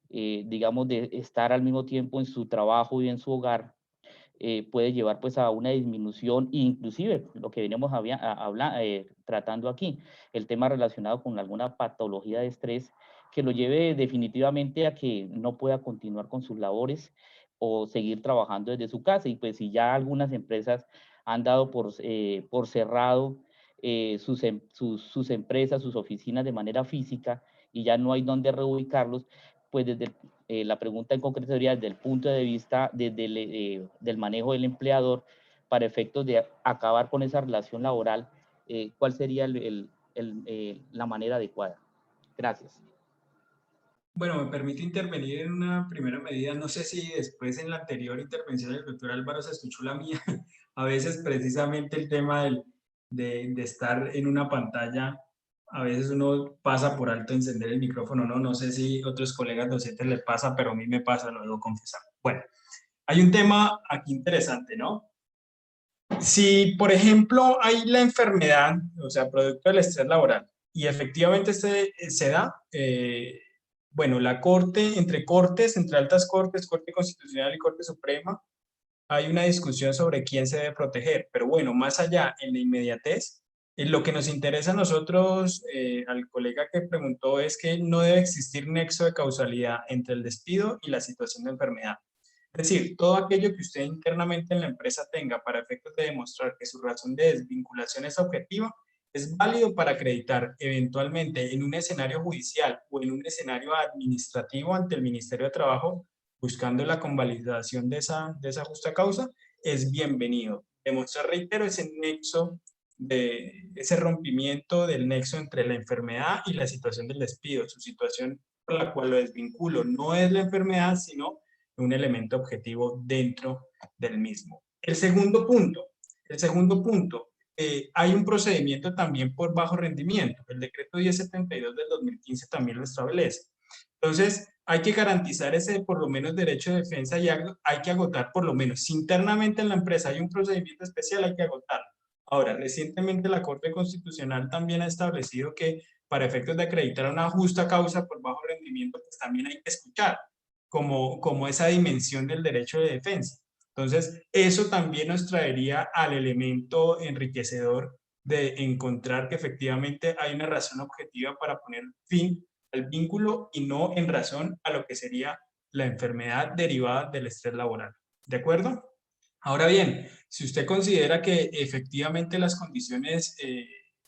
digamos, de estar al mismo tiempo en su trabajo y en su hogar, puede llevar pues a una disminución, inclusive lo que venimos tratando aquí, el tema relacionado con alguna patología de estrés que lo lleve definitivamente a que no pueda continuar con sus labores o seguir trabajando desde su casa. Y pues si ya algunas empresas han dado por cerrado sus empresas, sus oficinas de manera física y ya no hay dónde reubicarlos, pues desde la pregunta en concreto sería desde el punto de vista del manejo del empleador para efectos de acabar con esa relación laboral, ¿cuál sería la manera adecuada? Gracias. Bueno, me permite intervenir en una primera medida. No sé si después en la anterior intervención del doctor Álvaro se escuchó la mía. A veces precisamente el tema de estar en una pantalla, a veces uno pasa por alto encender el micrófono, ¿no? No sé si otros colegas docentes les pasa, pero a mí me pasa, lo debo confesar. Bueno, hay un tema aquí interesante, ¿no? Si, por ejemplo, hay la enfermedad, o sea, producto del estrés laboral, y efectivamente se da, bueno, la Corte, entre altas cortes, Corte Constitucional y Corte Suprema, hay una discusión sobre quién se debe proteger, pero bueno, más allá, en la inmediatez, lo que nos interesa a nosotros, al colega que preguntó, es que no debe existir nexo de causalidad entre el despido y la situación de enfermedad. Es decir, todo aquello que usted internamente en la empresa tenga para efectos de demostrar que su razón de desvinculación es objetiva, es válido para acreditar eventualmente en un escenario judicial o en un escenario administrativo ante el Ministerio de Trabajo, buscando la convalidación de esa justa causa, es bienvenido. Demostrar, reitero, ese nexo, ese rompimiento del nexo entre la enfermedad y la situación del despido, su situación por la cual lo desvinculo. No es la enfermedad, sino un elemento objetivo dentro del mismo. El segundo punto, hay un procedimiento también por bajo rendimiento. El decreto 1072 del 2015 también lo establece. Entonces, hay que garantizar ese por lo menos derecho de defensa y hay que agotar por lo menos. Si internamente en la empresa hay un procedimiento especial, hay que agotarlo. Ahora, recientemente la Corte Constitucional también ha establecido que para efectos de acreditar una justa causa por bajo rendimiento, pues también hay que escuchar como esa dimensión del derecho de defensa. Entonces, eso también nos traería al elemento enriquecedor de encontrar que efectivamente hay una razón objetiva para poner fin al vínculo y no en razón a lo que sería la enfermedad derivada del estrés laboral. ¿De acuerdo? Ahora bien, si usted considera que efectivamente las condiciones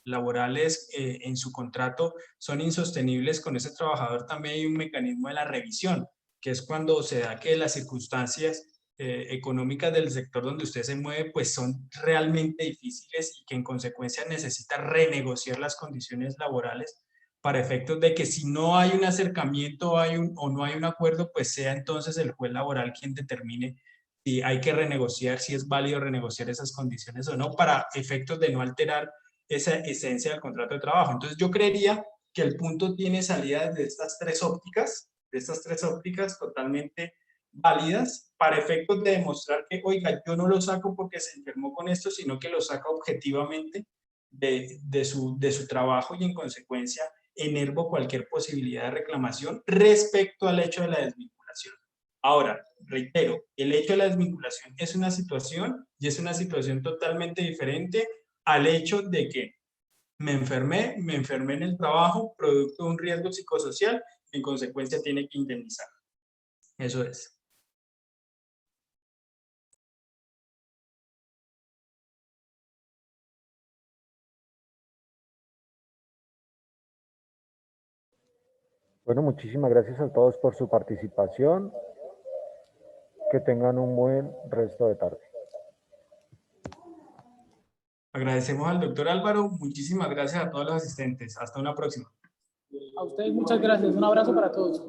laborales en su contrato son insostenibles con ese trabajador, también hay un mecanismo de la revisión, que es cuando se da que las circunstancias económicas del sector donde usted se mueve pues son realmente difíciles y que en consecuencia necesita renegociar las condiciones laborales para efectos de que si no hay un acercamiento o no hay un acuerdo, pues sea entonces el juez laboral quien determine si hay que renegociar, si es válido renegociar esas condiciones o no, para efectos de no alterar esa esencia del contrato de trabajo. Entonces yo creería que el punto tiene salida de estas tres ópticas totalmente válidas para efectos de demostrar que, oiga, yo no lo saco porque se enfermó con esto, sino que lo saca objetivamente de su trabajo y en consecuencia enervo cualquier posibilidad de reclamación respecto al hecho de la desvinculación. Ahora, reitero, el hecho de la desvinculación es una situación y es una situación totalmente diferente al hecho de que me enfermé en el trabajo, producto de un riesgo psicosocial, y en consecuencia tiene que indemnizar. Eso es. Bueno, muchísimas gracias a todos por su participación. Que tengan un buen resto de tarde. Agradecemos al doctor Álvaro. Muchísimas gracias a todos los asistentes. Hasta una próxima. A ustedes muchas gracias. Un abrazo para todos.